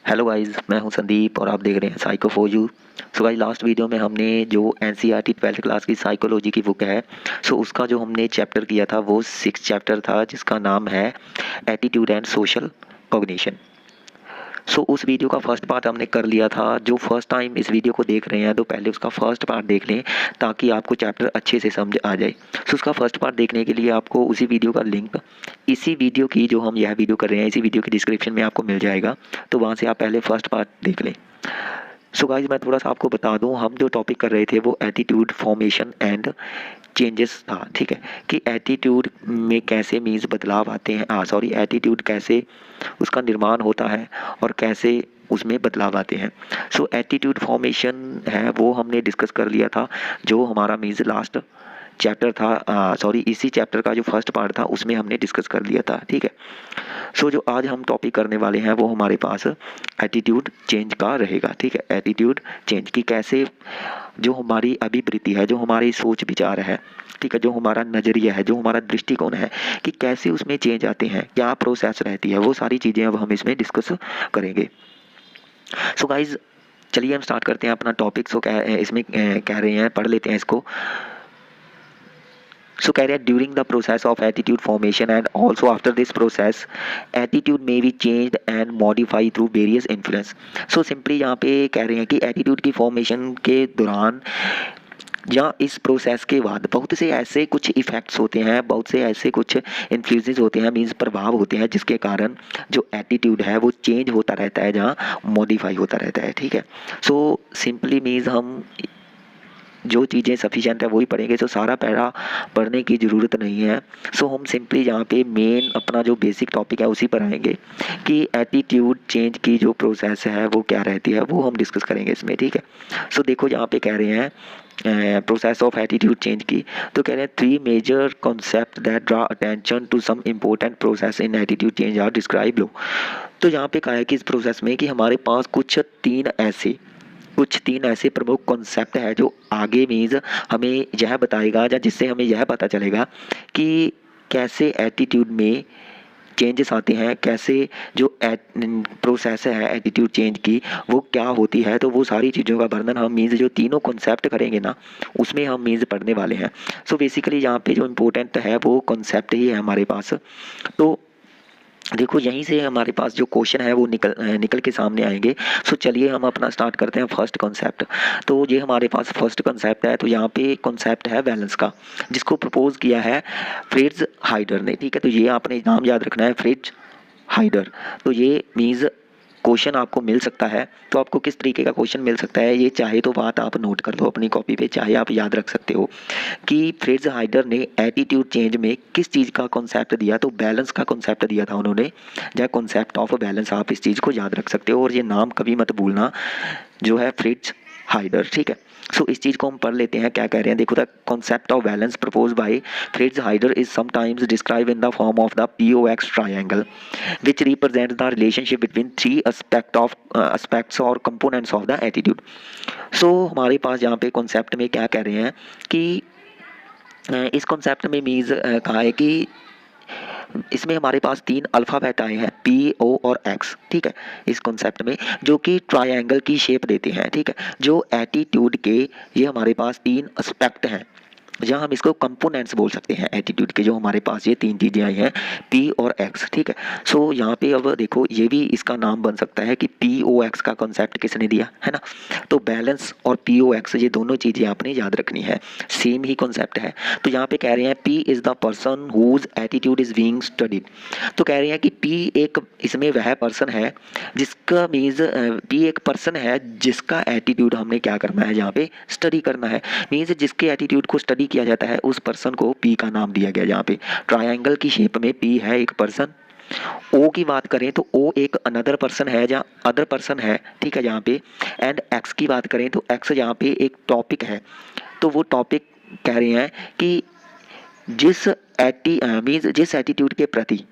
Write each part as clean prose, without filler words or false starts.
Hello guys, मैं हूं संदीप और आप देख रहे हैं psycho for you. So guys, last video में हमने जो एनसीईआरटी 12th क्लास की साइकोलॉजी की बुक है, उसका जो हमने चैप्टर किया था वो 6 चैप्टर था, जिसका नाम है एटीट्यूड एंड सोशल कॉग्निशन। उस वीडियो का फर्स्ट पार्ट हमने कर लिया था। जो फर्स्ट टाइम इस वीडियो को देख रहे हैं तो पहले उसका फर्स्ट पार्ट देख लें ताकि आपको चैप्टर अच्छे से समझ आ जाए। उसका फर्स्ट पार्ट देखने के लिए आपको उसी वीडियो का लिंक इसी वीडियो की जो हम यह वीडियो कर रहे हैं इसी वीडियो की डिस्क्रिप्शन में आपको मिल जाएगा, तो वहाँ से आप पहले फर्स्ट पार्ट देख लें। गाइस, मैं थोड़ा सा आपको बता दूं, हम जो टॉपिक कर रहे थे वो एटीट्यूड फॉर्मेशन एंड चेंजेस था। ठीक है, कि एटीट्यूड में कैसे मीन्स बदलाव आते हैं, सॉरी, एटीट्यूड कैसे उसका निर्माण होता है और कैसे उसमें बदलाव आते हैं। एटीट्यूड फॉर्मेशन है वो हमने डिस्कस कर लिया था, जो हमारा मीन्स लास्ट चैप्टर था, सॉरी, इसी चैप्टर का जो फर्स्ट पार्ट था उसमें हमने डिस्कस कर लिया था। ठीक है, जो आज हम टॉपिक करने वाले हैं वो हमारे पास एटीट्यूड चेंज का रहेगा। ठीक है, एटीट्यूड चेंज की कैसे जो हमारी अभिवृत्ति है, जो हमारी सोच विचार है, ठीक है, जो हमारा नज़रिया है, जो हमारा दृष्टिकोण है, कि कैसे उसमें चेंज आते हैं, क्या प्रोसेस रहती है, वो सारी चीज़ें अब हम इसमें डिस्कस करेंगे। गाइज, चलिए हम स्टार्ट करते हैं अपना टॉपिक। इसमें कह रहे हैं, पढ़ लेते हैं इसको। कह रहे हैं during the process of attitude formation and also after this process attitude में be changed and modify through various influence. Simply यहाँ पे कह रहे हैं कि एटीट्यूड की फॉर्मेशन के दौरान या इस प्रोसेस के बाद बहुत से ऐसे कुछ इफ़ेक्ट्स होते हैं, बहुत से ऐसे कुछ इन्फ्लुएंसेस होते हैं, मीन्स प्रभाव होते हैं, जिसके कारण जो एटीट्यूड है वो चेंज होता रहता है, जहाँ मॉडिफाई होता रहता है। ठीक है, सिंपली मीन्स हम जो चीज़ें सफिशिएंट है वही पढ़ेंगे, सारा पैरा पढ़ने की ज़रूरत नहीं है। हम सिंपली यहाँ पे मेन अपना जो बेसिक टॉपिक है उसी पर आएंगे कि एटीट्यूड चेंज की जो प्रोसेस है वो क्या रहती है, वो हम डिस्कस करेंगे इसमें। ठीक है, देखो यहाँ पे कह रहे हैं प्रोसेस ऑफ एटीट्यूड चेंज की, तो कह रहे हैं 3 major concept that draw attention to some important process in attitude change are describe लो। तो यहाँ पे कहा है कि इस प्रोसेस में कि हमारे पास कुछ तीन ऐसे प्रमुख कॉन्सेप्ट है जो आगे मीन्स हमें यह बताएगा, या जिससे हमें यह पता चलेगा कि कैसे एटीट्यूड में चेंजेस आते हैं, कैसे जो प्रोसेस है एटीट्यूड चेंज की वो क्या होती है। तो वो सारी चीज़ों का वर्णन हम मीन्स जो तीनों कॉन्सेप्ट करेंगे ना, उसमें हम मीन्स पढ़ने वाले हैं। बेसिकली यहाँ पे जो इम्पोर्टेंट है वो कॉन्सेप्ट ही है हमारे पास। तो देखो, यहीं से हमारे पास जो क्वेश्चन है वो निकल के सामने आएंगे। चलिए हम अपना स्टार्ट करते हैं फर्स्ट कॉन्सेप्ट। तो ये हमारे पास फर्स्ट कॉन्सेप्ट है, तो यहाँ पे कॉन्सेप्ट है बैलेंस का, जिसको प्रपोज किया है फ्रिट्ज हाइडर ने। ठीक है, तो ये आपने नाम याद रखना है, फ्रिट्ज हाइडर। तो ये मीन्स क्वेश्चन आपको मिल सकता है। तो आपको किस तरीके का क्वेश्चन मिल सकता है, ये चाहे तो बात आप नोट कर लो अपनी कॉपी पे, चाहे आप याद रख सकते हो कि फ्रिट्ज हाइडर ने एटीट्यूड चेंज में किस चीज़ का कॉन्सेप्ट दिया। तो बैलेंस का कॉन्सेप्ट दिया था उन्होंने, या कॉन्सेप्ट ऑफ बैलेंस, आप इस चीज़ को याद रख सकते हो। और ये नाम कभी मत भूलना, जो है फ्रिट्ज हाइडर। ठीक है, इस चीज़ को हम पढ़ लेते हैं क्या कह रहे हैं। देखो, the concept of balance propose by Fritz हाइडर is sometimes describe in the form of the POX triangle which represents the relationship between 3 aspects और components of the attitude। हमारे पास यहाँ पे कॉन्सेप्ट में क्या कह रहे हैं कि इस कॉन्सेप्ट में मीन्स कहा है कि इसमें हमारे पास 3 अल्फ़ाबेट आए हैं, P, O और X। ठीक है, इस कॉन्सेप्ट में जो कि ट्रायंगल की शेप देते हैं। ठीक है, जो एटीट्यूड के ये हमारे पास 3 एस्पेक्ट हैं, या हम इसको कंपोनेंट्स बोल सकते हैं एटीट्यूड के। जो हमारे पास ये 3 चीज़ें आई हैं, P और X। ठीक है, यहाँ पे अब देखो, ये भी इसका नाम बन सकता है कि POX का कॉन्सेप्ट किसने दिया है ना। तो बैलेंस और POX ये दोनों चीज़ें आपने याद रखनी है, सेम ही कॉन्सेप्ट है। तो यहाँ पे कह रहे हैं P is the person whose attitude is being studied. तो कह रहे हैं कि P एक इसमें वह पर्सन है जिसका मीन्स P एक पर्सन है जिसका एटीट्यूड हमने क्या करना है, यहाँ पे स्टडी करना है। मीन्स जिसके एटीट्यूड को स्टडी किया जाता है उस पर्सन को P का नाम दिया गया। यहाँ पे ट्रायंगल की शेप में P है एक पर्सन। O की बात करें तो O एक अनदर पर्सन है, जहाँ अदर पर्सन है। ठीक है, यहाँ पे एंड X की बात करें तो X यहाँ पे एक टॉपिक है। तो वो टॉपिक कह रहे हैं कि जिस एटीट्यूड के प्रति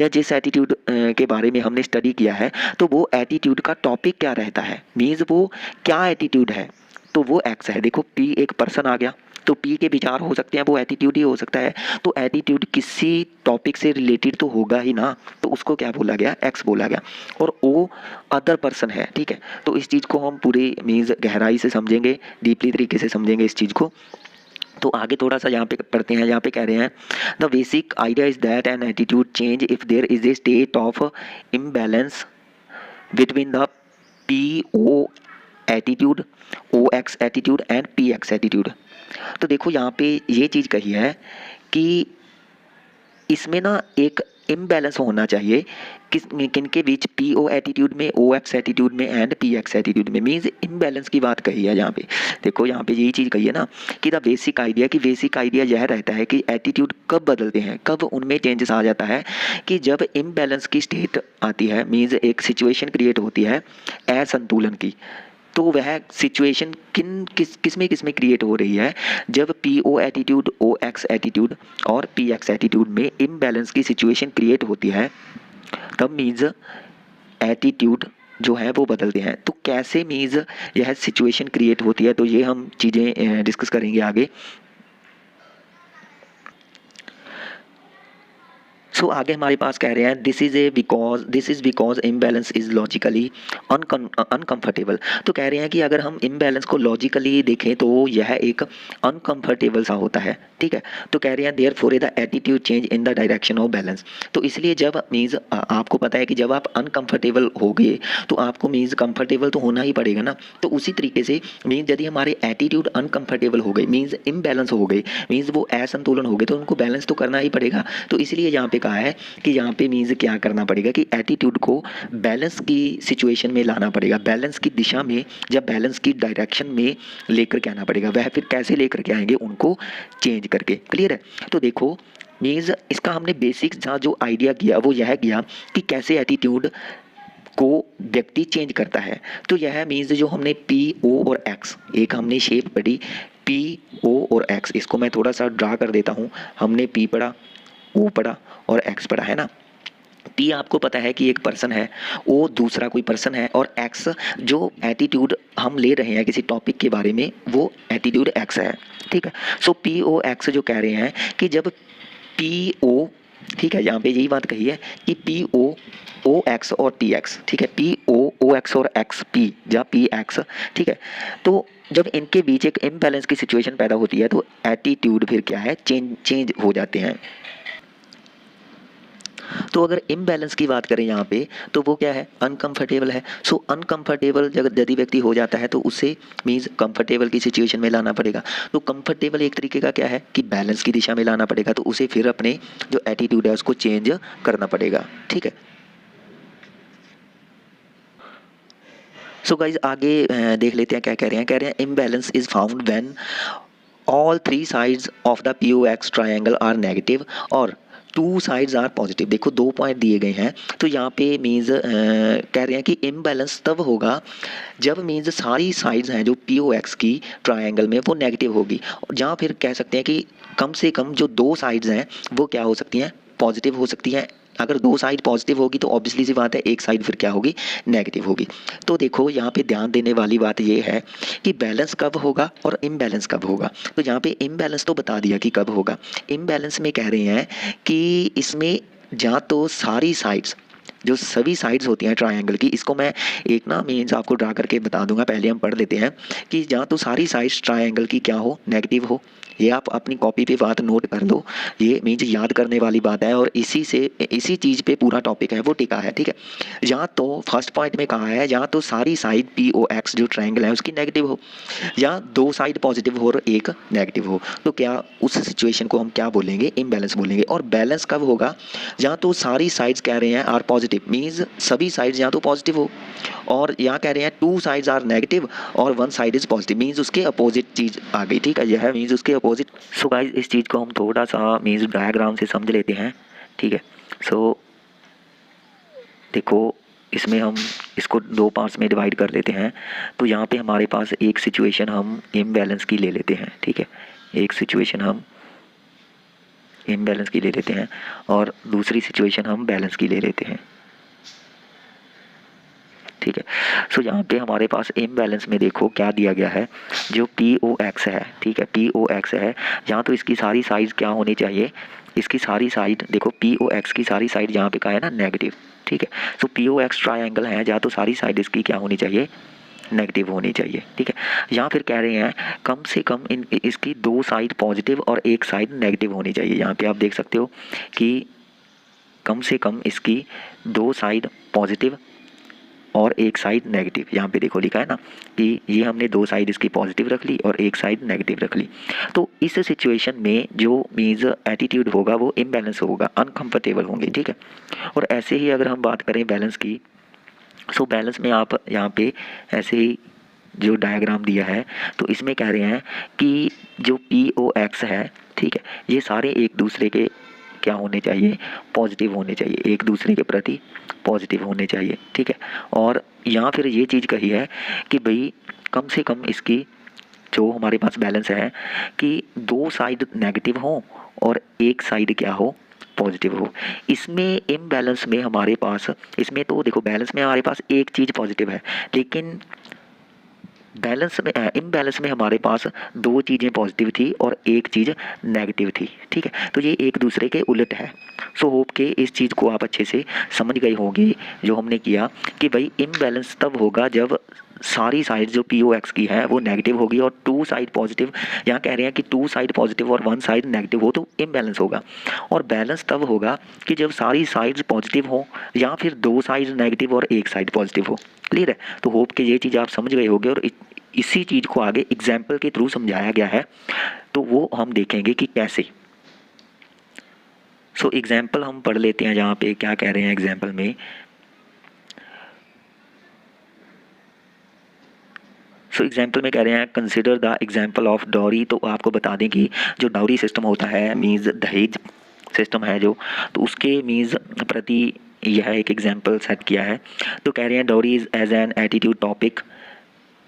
या जिस एटीट्यूड के बारे में हमने स्टडी किया है, तो वो एटीट्यूड का टॉपिक क्या रहता है, मीन्स वो क्या एटीट्यूड है, तो वो X है। देखो, P एक पर्सन आ गया, तो पी के विचार हो सकते हैं, वो एटीट्यूड ही हो सकता है। तो एटीट्यूड किसी टॉपिक से रिलेटेड तो होगा ही ना, तो उसको क्या बोला गया, एक्स बोला गया। और ओ अदर पर्सन है, ठीक है। तो इस चीज़ को हम पूरी मीन्स गहराई से समझेंगे, डीपली तरीके से समझेंगे इस चीज़ को। तो आगे थोड़ा सा यहाँ पे पढ़ते हैं। यहाँ पे कह रहे हैं the basic idea is that an attitude change if there is a state of imbalance between the P O attitude, O X attitude and P X attitude. तो देखो यहाँ पे ये चीज़ कही है कि इसमें ना एक इम्बैलेंस होना चाहिए किनके बीच, पी ओ एटीट्यूड में, ओ एक्स एटीट्यूड में एंड पी एक्स एटीट्यूड में। मीन्स इम्बैलेंस की बात कही है यहाँ पे। देखो यहाँ पे यही चीज़ कही है ना कि द बेसिक आइडिया, कि बेसिक आइडिया यह रहता है कि एटीट्यूड कब बदलते हैं, कब उनमें चेंजेस आ जाता है, कि जब इम्बैलेंस की स्टेट आती है, मीन्स एक सिचुएशन क्रिएट होती है असंतुलन की। तो वह सिचुएशन किस में क्रिएट हो रही है, जब P O attitude, O X attitude और पी एक्स एटीट्यूड में इम्बैलेंस की सिचुएशन क्रिएट होती है, तब मीन्स एटीट्यूड जो है वो बदलते हैं। तो कैसे मीन्स यह सिचुएशन क्रिएट होती है, तो ये हम चीज़ें डिस्कस करेंगे आगे। सो आगे हमारे पास कह रहे हैं this is because imbalance is logically uncomfortable. तो कह रहे हैं कि अगर हम इम्बैलेंस को लॉजिकली देखें तो यह एक अनकंफर्टेबल सा होता है, ठीक है। तो कह रहे हैं therefore the attitude change in the direction of balance. तो इसलिए जब मीन्स आपको पता है कि जब आप अनकंफर्टेबल हो गए तो आपको मीन्स कंफर्टेबल तो होना ही पड़ेगा ना। तो उसी तरीके से मीन्स यदि हमारे एटीट्यूड अनकंफर्टेबल हो गए, मीन्स इम्बैलेंस हो गए, मीन्स वो असंतुलन हो गए, तो उनको बैलेंस तो करना ही पड़ेगा। तो इसलिए यहाँ पे कहा है कि यहाँ पे मीन्स क्या करना पड़ेगा कि एटीट्यूड को बैलेंस की सिचुएशन में लाना पड़ेगा, बैलेंस की दिशा में, जब बैलेंस की डायरेक्शन में लेकर के आना पड़ेगा। वह फिर कैसे लेकर के आएंगे, उनको चेंज करके। क्लियर है। तो देखो मीन्स इसका हमने बेसिक जो आइडिया किया वो यह किया कि कैसे एटीट्यूड को व्यक्ति चेंज करता है। तो यह मीन्स जो हमने पी ओ और एक्स, एक हमने शेप पढ़ी पी ओ और एक्स, इसको मैं थोड़ा सा ड्रा कर देता हूँ। हमने पी पढ़ा, ओ पढ़ा और एक्स पढ़ा, है ना। पी आपको पता है कि एक पर्सन है, ओ दूसरा कोई पर्सन है, और एक्स जो एटीट्यूड हम ले रहे हैं किसी टॉपिक के बारे में, वो एटीट्यूड एक्स है, ठीक है। सो पी ओ एक्स जो कह रहे हैं कि जब पी ओ, ठीक है, यहाँ पे यही बात कही है कि पी ओ, ओ एक्स और पी एक्स, ठीक है, पी ओ एक्स और एक्स पी या पी एक्स, ठीक है। तो जब इनके बीच एक इम्बैलेंस की सिचुएशन पैदा होती है तो एटीट्यूड फिर क्या है, चेंज हो जाते हैं। तो अगर इम्बैलेंस की बात करें यहाँ पे तो वो क्या है, अनकंफर्टेबल है। सो अनकंफर्टेबल यदि व्यक्ति हो जाता है तो उसे मीन्स कंफर्टेबल की सिचुएशन में लाना पड़ेगा। तो कंफर्टेबल एक तरीके का क्या है कि बैलेंस की दिशा में लाना पड़ेगा, तो उसे फिर अपने जो एटीट्यूड है उसको चेंज करना पड़ेगा, ठीक है। सो गाइज आगे देख लेते हैं क्या कह रहे हैं। कह रहे हैं imbalance is found when all three sides of the P O X triangle are negative और टू साइड्स आर पॉजिटिव। देखो दो पॉइंट दिए गए हैं। तो यहाँ पे मीन्स कह रहे हैं कि इम्बैलेंस तब होगा जब मीन्स सारी साइड्स हैं जो पी ओ एक्स की ट्राइंगल में वो नेगेटिव होगी, जहाँ फिर कह सकते हैं कि कम से कम जो दो साइड्स हैं वो क्या हो सकती हैं, पॉजिटिव हो सकती हैं। अगर दो साइड पॉजिटिव होगी तो ऑब्वियसली सी बात है एक साइड फिर क्या होगी, नेगेटिव होगी। तो देखो यहाँ पे ध्यान देने वाली बात ये है कि बैलेंस कब होगा और इम्बैलेंस कब होगा। तो यहाँ पे इम्बैलेंस तो बता दिया कि कब होगा। इम्बैलेंस में कह रहे हैं कि इसमें जहाँ तो सारी साइड्स, जो सभी साइड्स होती हैं ट्रायंगल की, इसको मैं एक ना मीन्स आपको ड्रा करके बता दूंगा, पहले हम पढ़ लेते हैं कि जहाँ तो सारी साइड्स ट्रायंगल की क्या हो, नेगेटिव हो। ये आप अपनी कॉपी पे बात नोट कर लो, ये मीन्स याद करने वाली बात है और इसी चीज़ पे पूरा टॉपिक है वो टिका है, ठीक है। यहाँ तो फर्स्ट पॉइंट में कहा है यहाँ तो सारी साइड पी ओ एक्स जो ट्रायंगल है उसकी नेगेटिव हो, या दो साइड पॉजिटिव हो और एक नेगेटिव हो, तो क्या उस सिचुएशन को हम क्या बोलेंगे, इम्बैलेंस बोलेंगे। और बैलेंस कब होगा, जहाँ तो सारी साइड्स कह रहे हैं आर पॉजिटिव, मीन्स सभी साइड्स यहाँ तो पॉजिटिव हो, और यहाँ कह रहे हैं टू साइड्स आर नेगेटिव और one side is positive, means उसके अपोजिट चीज़ आ गई, ठीक है, यह मीन्स उसके अपोजिट। सो गाइस इस चीज़ को हम थोड़ा सा मीन्स डायग्राम से समझ लेते हैं, ठीक है। सो देखो इसमें हम इसको दो पार्ट्स में डिवाइड कर लेते हैं। तो यहाँ पे हमारे पास एक सिचुएशन हम इम्बैलेंस की ले लेते हैं, ठीक है, एक सिचुएशन हम इम्बैलेंस की ले लेते हैं और दूसरी सिचुएशन हम बैलेंस की ले लेते हैं, ठीक है। सो यहाँ पे हमारे पास इम्बैलेंस में देखो क्या दिया गया है, जो POX है, ठीक है, POX है, यहाँ तो इसकी सारी साइड क्या होनी चाहिए, इसकी सारी साइड देखो POX की सारी साइड यहाँ पे क्या है ना, नेगेटिव, ठीक है। सो POX ट्रायंगल है जहाँ तो सारी साइड इसकी क्या होनी चाहिए, नेगेटिव होनी चाहिए, ठीक है। यहाँ फिर कह रहे हैं कम से कम इसकी 2 साइड पॉजिटिव और 1 साइड नेगेटिव होनी चाहिए। यहाँ पे आप देख सकते हो कि कम से कम इसकी 2 साइड पॉजिटिव और 1 साइड नेगेटिव। यहाँ पे देखो लिखा है ना कि ये हमने 2 साइड इसकी पॉजिटिव रख ली और 1 साइड नेगेटिव रख ली। तो इस सिचुएशन में जो मीन्स एटीट्यूड होगा वो इम्बैलेंस होगा, अनकंफर्टेबल होंगे, ठीक है। और ऐसे ही अगर हम बात करें बैलेंस की, सो बैलेंस में आप यहाँ पे ऐसे ही जो डायग्राम दिया है तो इसमें कह रहे हैं कि जो POX है, ठीक है, ये सारे एक दूसरे के क्या होने चाहिए, पॉजिटिव होने चाहिए, एक दूसरे के प्रति पॉजिटिव होने चाहिए, ठीक है। और यहाँ फिर ये चीज़ कही है कि भाई कम से कम इसकी जो हमारे पास बैलेंस है कि 2 साइड नेगेटिव हो और 1 साइड क्या हो, पॉजिटिव हो। इसमें इम्बैलेंस में हमारे पास, इसमें तो देखो बैलेंस में हमारे पास एक चीज़ पॉजिटिव है, लेकिन बैलेंस में इम्बैलेंस में हमारे पास 2 चीज़ें पॉजिटिव थी और 1 चीज़ नेगेटिव थी, ठीक है। तो ये एक दूसरे के उलट है। सो होप के इस चीज़ को आप अच्छे से समझ गए होंगे जो हमने किया कि भाई इम्बैलेंस तब होगा जब सारी साइड जो POX की है वो नेगेटिव होगी और 2 साइड पॉजिटिव, यहाँ कह रहे हैं कि 2 साइड पॉजिटिव और 1 साइड नेगेटिव हो तो इम्बैलेंस होगा। और बैलेंस तब होगा कि जब सारी साइड्स पॉजिटिव हो या फिर 2 साइड नेगेटिव और 1 साइड पॉजिटिव हो। क्लियर है? तो होप कि ये चीज़ आप समझ गए होंगे और इसी चीज़ को आगे एग्जाम्पल के थ्रू समझाया गया है, तो वो हम देखेंगे कि कैसे। सो एग्जाम्पल हम पढ़ लेते हैं, जहाँ पे क्या कह रहे हैं एग्जाम्पल में। सो एग्जाम्पल में कह रहे हैं consider the example of dowry. तो आपको बता दें कि जो डाउरी सिस्टम होता है मीन्स दहेज सिस्टम है जो, तो उसके मीन्स प्रति यह एक एग्जाम्पल सेट किया है। तो कह रहे हैं dowry is as an attitude topic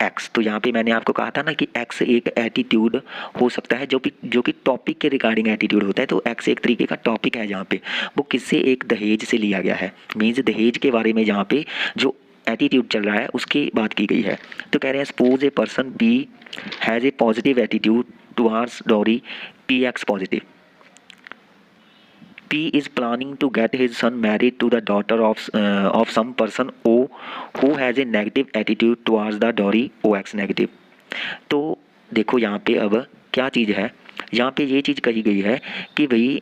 X. तो यहाँ पे मैंने आपको कहा था ना कि एक्स एक एटीट्यूड हो सकता है जो कि टॉपिक के रिगार्डिंग एटीट्यूड होता है। तो एक्स एक तरीके का टॉपिक है जहाँ पे वो किससे, एक दहेज से लिया गया है, मीन्स दहेज के बारे में जहाँ पे जो एटीट्यूड चल रहा है उसकी बात की गई है। तो कह रहे हैं suppose a person B has a positive attitude towards dowry PX positive. P is planning to get his son married to the daughter of some person O who has a negative attitude towards the dowry OX negative। तो देखो यहाँ पे अब क्या चीज़ है, यहाँ पे ये चीज़ कही गई है कि भाई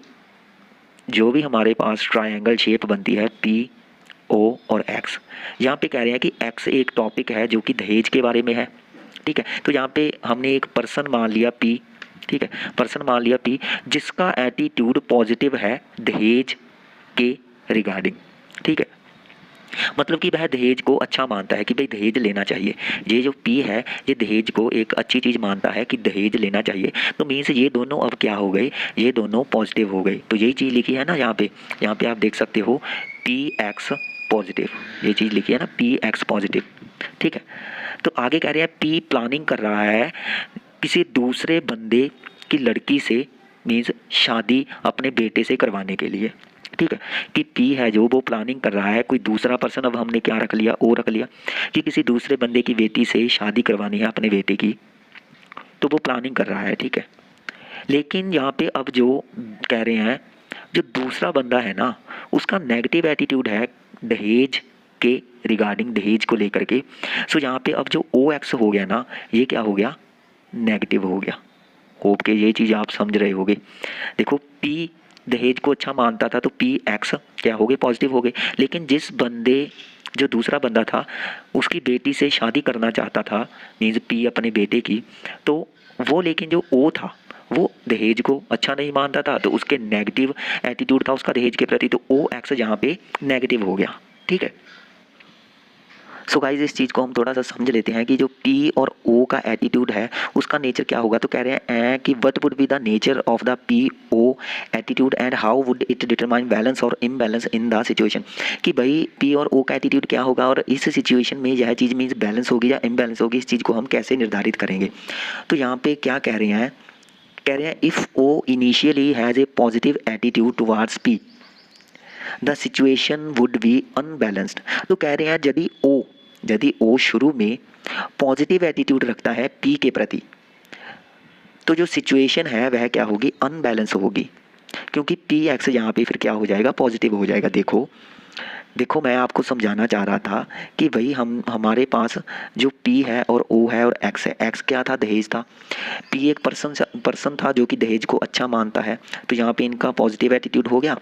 जो भी हमारे पास ट्रायंगल शेप बनती है PO और X, यहाँ पे कह रहे हैं कि X एक टॉपिक है जो कि दहेज के बारे में है, ठीक है। तो यहाँ पे हमने एक पर्सन मान लिया P, ठीक है, पर्सन मान लिया P जिसका एटीट्यूड पॉजिटिव है दहेज के रिगार्डिंग, ठीक है। मतलब कि वह दहेज को अच्छा मानता है कि भाई दहेज लेना चाहिए। ये जो P है ये दहेज को एक अच्छी चीज़ मानता है कि दहेज लेना चाहिए। तो मीन्स ये दोनों अब क्या हो गए, ये दोनों पॉजिटिव हो गए। तो यही चीज़ लिखी है ना यहाँ पे आप देख सकते हो PX पॉजिटिव, ये चीज़ लिखी है ना PX पॉजिटिव, ठीक है। तो आगे कह रहे हैं P प्लानिंग कर रहा है किसी दूसरे बंदे की लड़की से, मीन्स शादी अपने बेटे से करवाने के लिए, ठीक है। कि P है जो वो प्लानिंग कर रहा है, कोई दूसरा पर्सन, अब हमने क्या रख लिया, O रख लिया, कि किसी दूसरे बंदे की बेटी से शादी करवानी है अपने बेटे की, तो वो प्लानिंग कर रहा है, ठीक है। लेकिन यहाँ पे अब जो कह रहे हैं जो दूसरा बंदा है ना उसका नेगेटिव एटीट्यूड है दहेज के रिगार्डिंग, दहेज को लेकर के। सो यहाँ पे अब जो OX हो गया ना ये क्या हो गया, नेगेटिव हो गया। होप के ये चीज़ आप समझ रहे होगे। देखो P दहेज को अच्छा मानता था तो PX क्या हो गए, पॉजिटिव हो गए। लेकिन जिस बंदे, जो दूसरा बंदा था उसकी बेटी से शादी करना चाहता था, मीन्स P अपने बेटे की, तो वो लेकिन जो O था वो दहेज को अच्छा नहीं मानता था, तो उसके नेगेटिव एटीट्यूड था उसका दहेज के प्रति, तो OX यहाँ पे नेगेटिव हो गया, ठीक है। सो गाइज इस चीज़ को हम थोड़ा सा समझ लेते हैं कि जो P और O का एटीट्यूड है उसका नेचर क्या होगा। तो कह रहे हैं कि what would be the nature of the PO attitude and how would it determine balance और इम्बैलेंस इन द सिचुएशन। कि भाई P और O का एटीट्यूड क्या होगा और इस सिचुएशन में यह चीज़ मीन्स बैलेंस होगी या इम्बैलेंस होगी, इस चीज़ को हम कैसे निर्धारित करेंगे। तो यहाँ पे क्या कह रहे हैं, if O initially has a positive attitude towards P the situation would be unbalanced. तो कह रहे हैं यदि O यदि ओ शुरू में पॉजिटिव एटीट्यूड रखता है पी के प्रति, तो जो सिचुएशन है वह क्या होगी, अनबैलेंस होगी, क्योंकि पी एक्स यहाँ पे फिर क्या हो जाएगा, पॉजिटिव हो जाएगा। देखो मैं आपको समझाना चाह रहा था कि भाई हमारे पास जो P है और O है और X है। X क्या था, दहेज था। P एक पर्सन था जो कि दहेज को अच्छा मानता है, तो यहाँ पे इनका पॉजिटिव एटीट्यूड हो गया।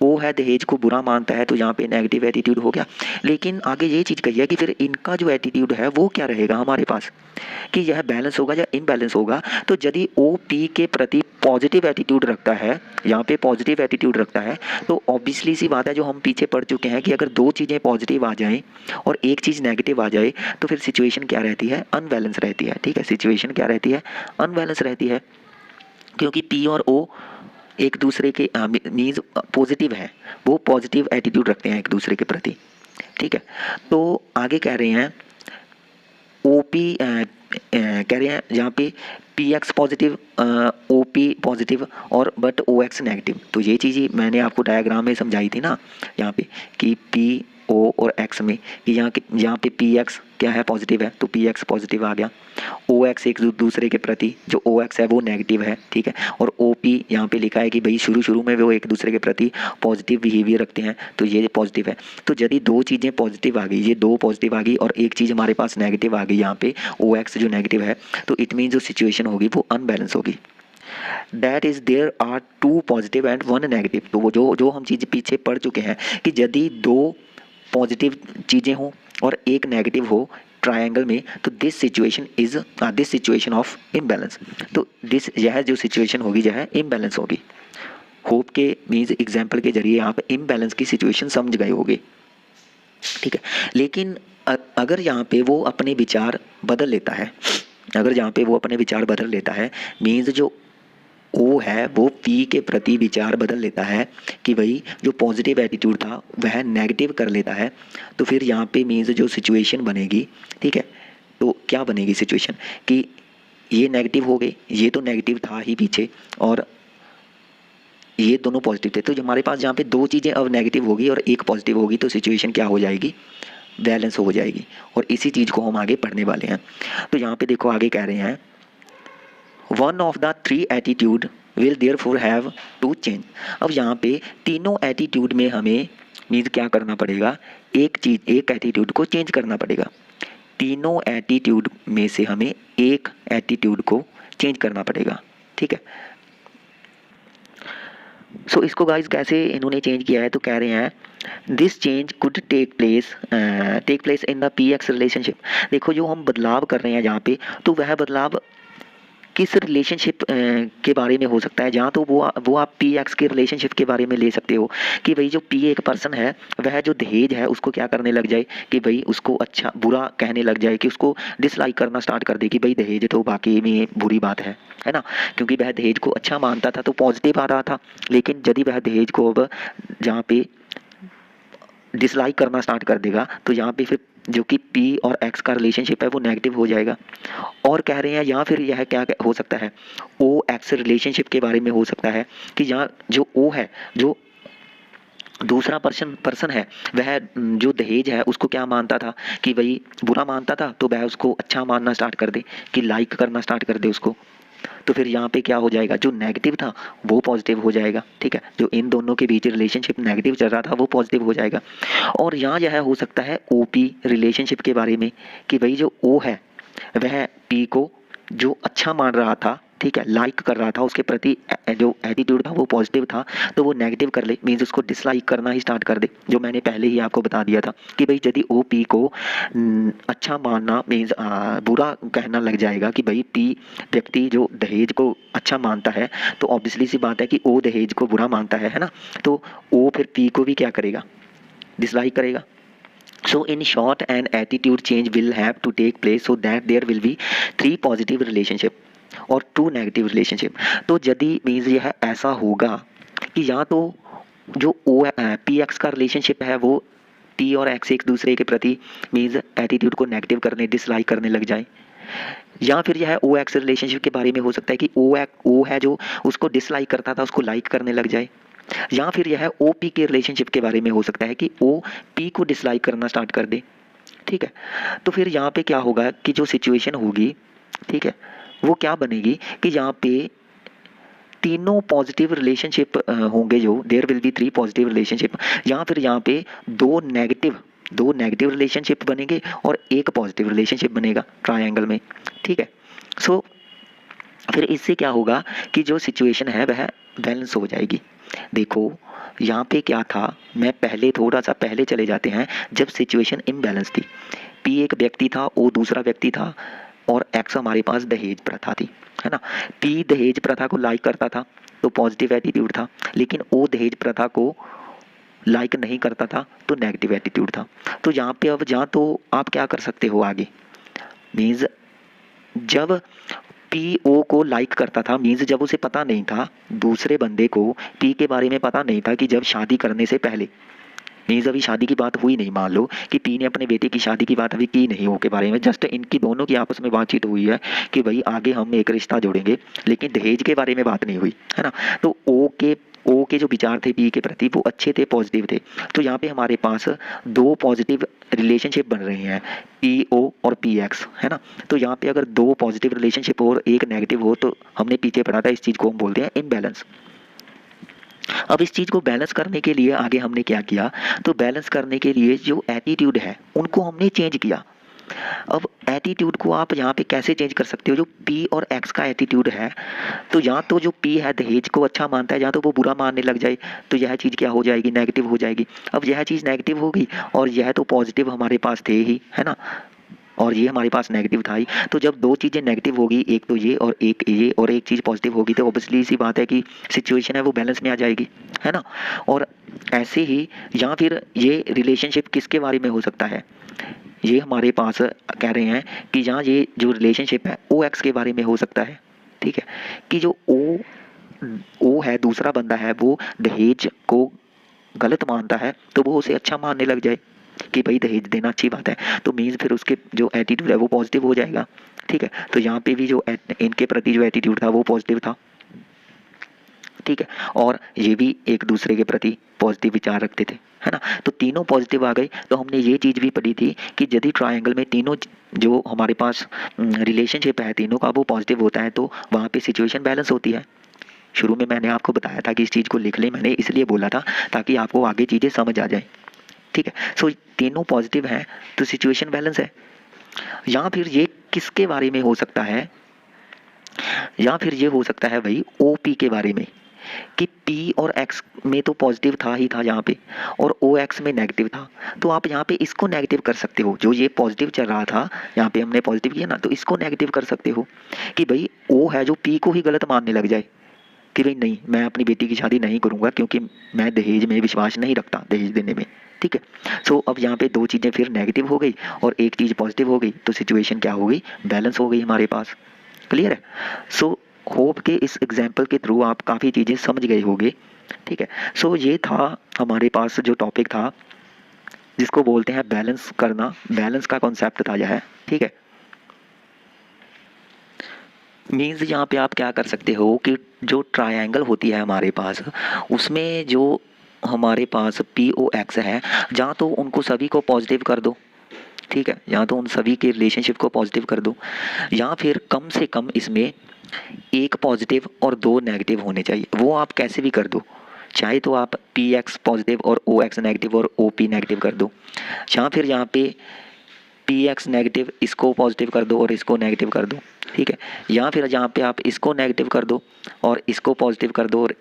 O है दहेज को बुरा मानता है, तो यहाँ पे नेगेटिव एटीट्यूड हो गया। लेकिन आगे ये चीज़ कही है कि फिर इनका जो एटीट्यूड है वो क्या रहेगा हमारे पास, कि यह बैलेंस होगा या इम्बैलेंस होगा। तो यदि O P के प्रति पॉजिटिव एटीट्यूड रखता है, यहाँ पे पॉजिटिव एटीट्यूड रखता है, तो ऑब्वियसली सी बात है जो हम पीछे पढ़ चुके हैं कि अगर दो चीज़ें पॉजिटिव आ जाएं और एक चीज़ नेगेटिव आ जाए तो फिर सिचुएशन क्या रहती है, अनबैलेंस रहती है। ठीक है, सिचुएशन क्या रहती है, अनबैलेंस रहती है, क्योंकि P और O एक दूसरे के मीन्स पॉजिटिव है, वो पॉजिटिव एटीट्यूड रखते हैं एक दूसरे के प्रति। ठीक है, तो आगे कह रहे हैं OP कह रहे हैं यहाँ पे PX पॉजिटिव, OP पॉजिटिव और बट OX नेगेटिव। तो ये चीज़ ही मैंने आपको डायग्राम में समझाई थी ना यहाँ पे कि PO और X में, कि यहाँ पे PX क्या है, पॉजिटिव है, तो PX पॉजिटिव आ गया। OX एक दूसरे के प्रति जो OX है वो नेगेटिव है। ठीक है, और OP यहाँ पे लिखा है कि भाई शुरू में वो एक दूसरे के प्रति पॉजिटिव बिहेवियर रखते हैं, तो ये पॉजिटिव है। तो यदि दो चीज़ें पॉजिटिव आ गई, ये दो पॉजिटिव आ गई और एक चीज़ हमारे पास नेगेटिव आ गई यहाँ पे OX जो नेगेटिव है, तो इट मीन जो सिचुएशन होगी वो अनबैलेंस होगी। That is there are two positive and one negative. तो वो जो हम चीज़ पीछे पढ़ चुके हैं कि यदि दो पॉजिटिव चीज़ें हों और एक नेगेटिव हो ट्रायंगल में, तो दिस सिचुएशन ऑफ इम्बैलेंस। तो यह जो सिचुएशन होगी यह इम्बैलेंस होगी। होप के मीन्स एग्जाम्पल के जरिए आप इम्बैलेंस की सिचुएशन समझ गए होंगे। ठीक है, लेकिन अगर यहाँ पे वो अपने विचार बदल लेता है, मीन्स जो O है वो P के प्रति विचार बदल लेता है कि भाई जो पॉजिटिव एटीट्यूड था वह नेगेटिव कर लेता है, तो फिर यहाँ पे मीन्स जो सिचुएशन बनेगी, ठीक है, तो क्या बनेगी सिचुएशन कि ये नेगेटिव हो गए, ये तो नेगेटिव था ही पीछे और ये दोनों पॉजिटिव थे, तो हमारे पास जहाँ पे दो चीज़ें अब नेगेटिव होगी और एक पॉजिटिव होगी, तो सिचुएशन क्या हो जाएगी, बैलेंस हो जाएगी। और इसी चीज़ को हम आगे पढ़ने वाले हैं। तो यहाँ पे देखो आगे कह रहे हैं one of the three attitude will therefore have to change. अब यहाँ पे तीनों एटीट्यूड में हमें मीन्स क्या करना पड़ेगा, एक एटीट्यूड को चेंज करना पड़ेगा। तीनों एटीट्यूड में से हमें एक एटीट्यूड को चेंज करना पड़ेगा। ठीक है, सो इसको गाइज कैसे इन्होंने चेंज किया है, तो कह रहे हैं this change could take place in the PX relationship. देखो जो हम बदलाव कर रहे हैं यहाँ पे, तो वह बदलाव किस रिलेशनशिप के बारे में हो सकता है, जहाँ तो वो आप PX के रिलेशनशिप के बारे में ले सकते हो कि भाई जो P एक पर्सन है वह जो दहेज है उसको क्या करने लग जाए कि भाई उसको अच्छा बुरा कहने लग जाए, कि उसको डिसलाइक करना स्टार्ट कर दे कि भाई दहेज तो बाकी में बुरी बात है ना, क्योंकि वह दहेज को अच्छा मानता था तो पॉजिटिव आ रहा था। लेकिन यदि वह दहेज को अब जहाँ पे डिसलाइक करना स्टार्ट कर देगा, तो यहाँ पे फिर जो कि P और X का रिलेशनशिप है वो नेगेटिव हो जाएगा। और कह रहे हैं या फिर यह क्या हो सकता है, OX रिलेशनशिप के बारे में हो सकता है कि यहाँ जो O है, जो दूसरा पर्सन है, वह जो दहेज है उसको क्या मानता था कि भाई बुरा मानता था, तो वह उसको अच्छा मानना स्टार्ट कर दे, कि लाइक करना स्टार्ट कर दे उसको। तो फिर यहाँ पे क्या हो जाएगा, जो नेगेटिव था वो पॉजिटिव हो जाएगा। ठीक है, जो इन दोनों के बीच रिलेशनशिप नेगेटिव चल रहा था वो पॉजिटिव हो जाएगा। और यहाँ यह हो सकता है OP रिलेशनशिप के बारे में कि भाई जो O है वह P को जो अच्छा मान रहा था, ठीक है, लाइक कर रहा था, उसके प्रति जो एटीट्यूड था वो पॉजिटिव था, तो वो नेगेटिव कर ले, मीन्स उसको डिसलाइक करना ही स्टार्ट कर दे। जो मैंने पहले ही आपको बता दिया था कि भाई यदि OP को अच्छा मानना मीन्स बुरा कहना लग जाएगा कि भाई P व्यक्ति जो दहेज को अच्छा मानता है, तो ऑब्वियसली सी बात है कि O दहेज को बुरा मानता है ना, तो O फिर P को भी क्या करेगा, डिसलाइक करेगा। So in short, an attitude change will have to take place so that there will be 3 positive relationship और 2 नेगेटिव रिलेशनशिप। तो यदि मीन्स यह ऐसा होगा कि या तो जो PX का रिलेशनशिप है वो P और X एक दूसरे के प्रति मीन्स एटीट्यूड को नेगेटिव करने, डिसलाइक करने लग जाए, या फिर यह OX रिलेशनशिप के बारे में हो सकता है कि O है जो उसको डिसलाइक करता था उसको लाइक करने लग जाए, या फिर यह OP के रिलेशनशिप के बारे में हो सकता है कि O P को डिसलाइक करना स्टार्ट कर दे। ठीक है। तो फिर यहाँ पे क्या होगा कि जो सिचुएशन होगी, ठीक है, वो क्या बनेगी कि यहाँ पे तीनों पॉजिटिव रिलेशनशिप होंगे, जो there will be 3 positive relationship, या फिर यहाँ पे दो नेगेटिव रिलेशनशिप बनेंगे और एक पॉजिटिव रिलेशनशिप बनेगा ट्रायंगल में, ठीक है। सो फिर इससे क्या होगा कि जो सिचुएशन है वह बैलेंस हो जाएगी। देखो यहाँ पे क्या था, मैं पहले थोड़ा सा पहले चले जाते हैं, जब सिचुएशन इम्बैलेंस थी, पी एक व्यक्ति था, ओ दूसरा व्यक्ति था, और एक्स हमारे पास दहेज प्रथा थी, है ना। पी दहेज प्रथा को लाइक करता था तो पॉजिटिव एटीट्यूड था, लेकिन ओ दहेज प्रथा को लाइक नहीं करता था तो नेगेटिव एटीट्यूड था। तो यहाँ पे अब जहाँ तो आप क्या कर सकते हो आगे, मीन्स जब पी ओ को लाइक करता था, मीन्स जब उसे पता नहीं था, दूसरे बंदे को पी के बारे में पता नहीं था कि जब शादी करने से पहले, मीन्स अभी शादी की बात हुई नहीं, मान लो कि पी ने अपने बेटे की शादी की बात अभी की नहीं, ओ के बारे में जस्ट इनकी दोनों की आपस में बातचीत हुई है कि भाई आगे हम एक रिश्ता जोड़ेंगे, लेकिन दहेज के बारे में बात नहीं हुई, है ना। तो ओ के जो विचार थे पी के प्रति वो अच्छे थे, पॉजिटिव थे। तो यहाँ पे हमारे पास दो पॉजिटिव रिलेशनशिप बन रहे हैं, पी ओ और पी एक्स, है ना। तो यहाँ पे अगर दो पॉजिटिव रिलेशनशिप और एक नेगेटिव हो तो हमने पीछे पढ़ा था, इस चीज़ को हम बोलते हैं इम्बैलेंस। अब इस चीज़ को बैलेंस करने के लिए आगे हमने क्या किया, तो बैलेंस करने के लिए जो एटीट्यूड है उनको हमने चेंज किया। अब एटीट्यूड को आप यहाँ पे कैसे चेंज कर सकते हो, जो पी और एक्स का एटीट्यूड है, तो यहाँ तो जो पी है दहेज को अच्छा मानता है, यहाँ तो वो बुरा मानने लग जाए, तो यह चीज़ क्या हो जाएगी, नेगेटिव हो जाएगी। अब यह चीज़ नेगेटिव होगी और यह तो पॉजिटिव हमारे पास थे ही, है ना, और ये हमारे पास नेगेटिव था ही। तो जब दो चीज़ें नेगेटिव होगी, एक तो ये और एक चीज़ पॉजिटिव होगी, तो ऑब्वियसली सी बात है कि सिचुएशन है वो बैलेंस में आ जाएगी, है ना। और ऐसे ही या फिर ये रिलेशनशिप किसके बारे में हो सकता है, ये हमारे पास कह रहे हैं कि यहाँ ये जो रिलेशनशिप है ओ एक्स के बारे में हो सकता है, ठीक है, कि जो ओ है, दूसरा बंदा है, वो दहेज को गलत मानता है तो वो उसे अच्छा मानने लग जाए कि भाई दहेज देना अच्छी बात है, तो मीन्स फिर उसके जो एटीट्यूड है वो पॉजिटिव हो जाएगा, ठीक है। तो यहाँ पे भी जो इनके प्रति जो एटीट्यूड था वो पॉजिटिव था, ठीक है, और ये भी एक दूसरे के प्रति पॉजिटिव विचार रखते थे, है ना। तो तीनों पॉजिटिव आ गए। तो हमने ये चीज़ भी पढ़ी थी कि यदि ट्रायंगल में तीनों जो हमारे पास रिलेशनशिप है तीनों का वो पॉजिटिव होता है तो वहाँ पे सिचुएशन बैलेंस होती है। शुरू में मैंने आपको बताया था कि इस चीज़ को लिख लें, मैंने इसलिए बोला था ताकि आपको आगे चीज़ें समझ आ जाए, ठीक है। सो तीनों पॉजिटिव हैं तो सिचुएशन बैलेंस है। या फिर ये किसके बारे में हो सकता है, या फिर ये हो सकता है भाई ओपी के बारे में, कि पी और एक्स में तो पॉजिटिव था ही था यहाँ पे, और ओ एक्स में नेगेटिव था। तो आप यहाँ पे इसको नेगेटिव कर सकते हो, जो ये पॉजिटिव चल रहा था यहाँ पे हमने पॉजिटिव किया ना, तो इसको नेगेटिव कर सकते हो कि भाई ओ है जो पी को ही गलत मानने लग जाए कि भाई नहीं, मैं अपनी बेटी की शादी नहीं करूँगा क्योंकि मैं दहेज में विश्वास नहीं रखता, दहेज देने में, ठीक है। सो अब यहाँ पे दो चीज़ें फिर नेगेटिव हो गई और एक चीज़ पॉजिटिव हो गई, तो सिचुएशन क्या हो गई, बैलेंस हो गई हमारे पास। क्लियर है। सो होप के इस एग्जाम्पल के थ्रू आप काफ़ी चीज़ें समझ गए होंगे, ठीक है। सो ये था हमारे पास जो टॉपिक था जिसको बोलते हैं बैलेंस करना, बैलेंस का कॉन्सेप्ट था यह, ठीक है। मीन्स यहाँ पे आप क्या कर सकते हो कि जो ट्रायंगल होती है हमारे पास, उसमें जो हमारे पास पी ओ एक्स है, जहाँ तो उनको सभी को पॉजिटिव कर दो, ठीक है, या तो उन सभी के रिलेशनशिप को पॉजिटिव कर दो, या फिर कम से कम इसमें एक पॉजिटिव और दो नेगेटिव होने चाहिए, वो आप कैसे भी कर दो। चाहे तो आप पी एक्स पॉजिटिव और ओ एक्स नेगेटिव और ओ पी नेगेटिव कर दो, या फिर यहाँ पे पी एक्स नेगेटिव इसको पॉजिटिव कर दो और इसको नेगेटिव कर दो, ठीक है, या फिर यहाँ पे आप इसको नेगेटिव कर दो और इसको पॉजिटिव कर दो और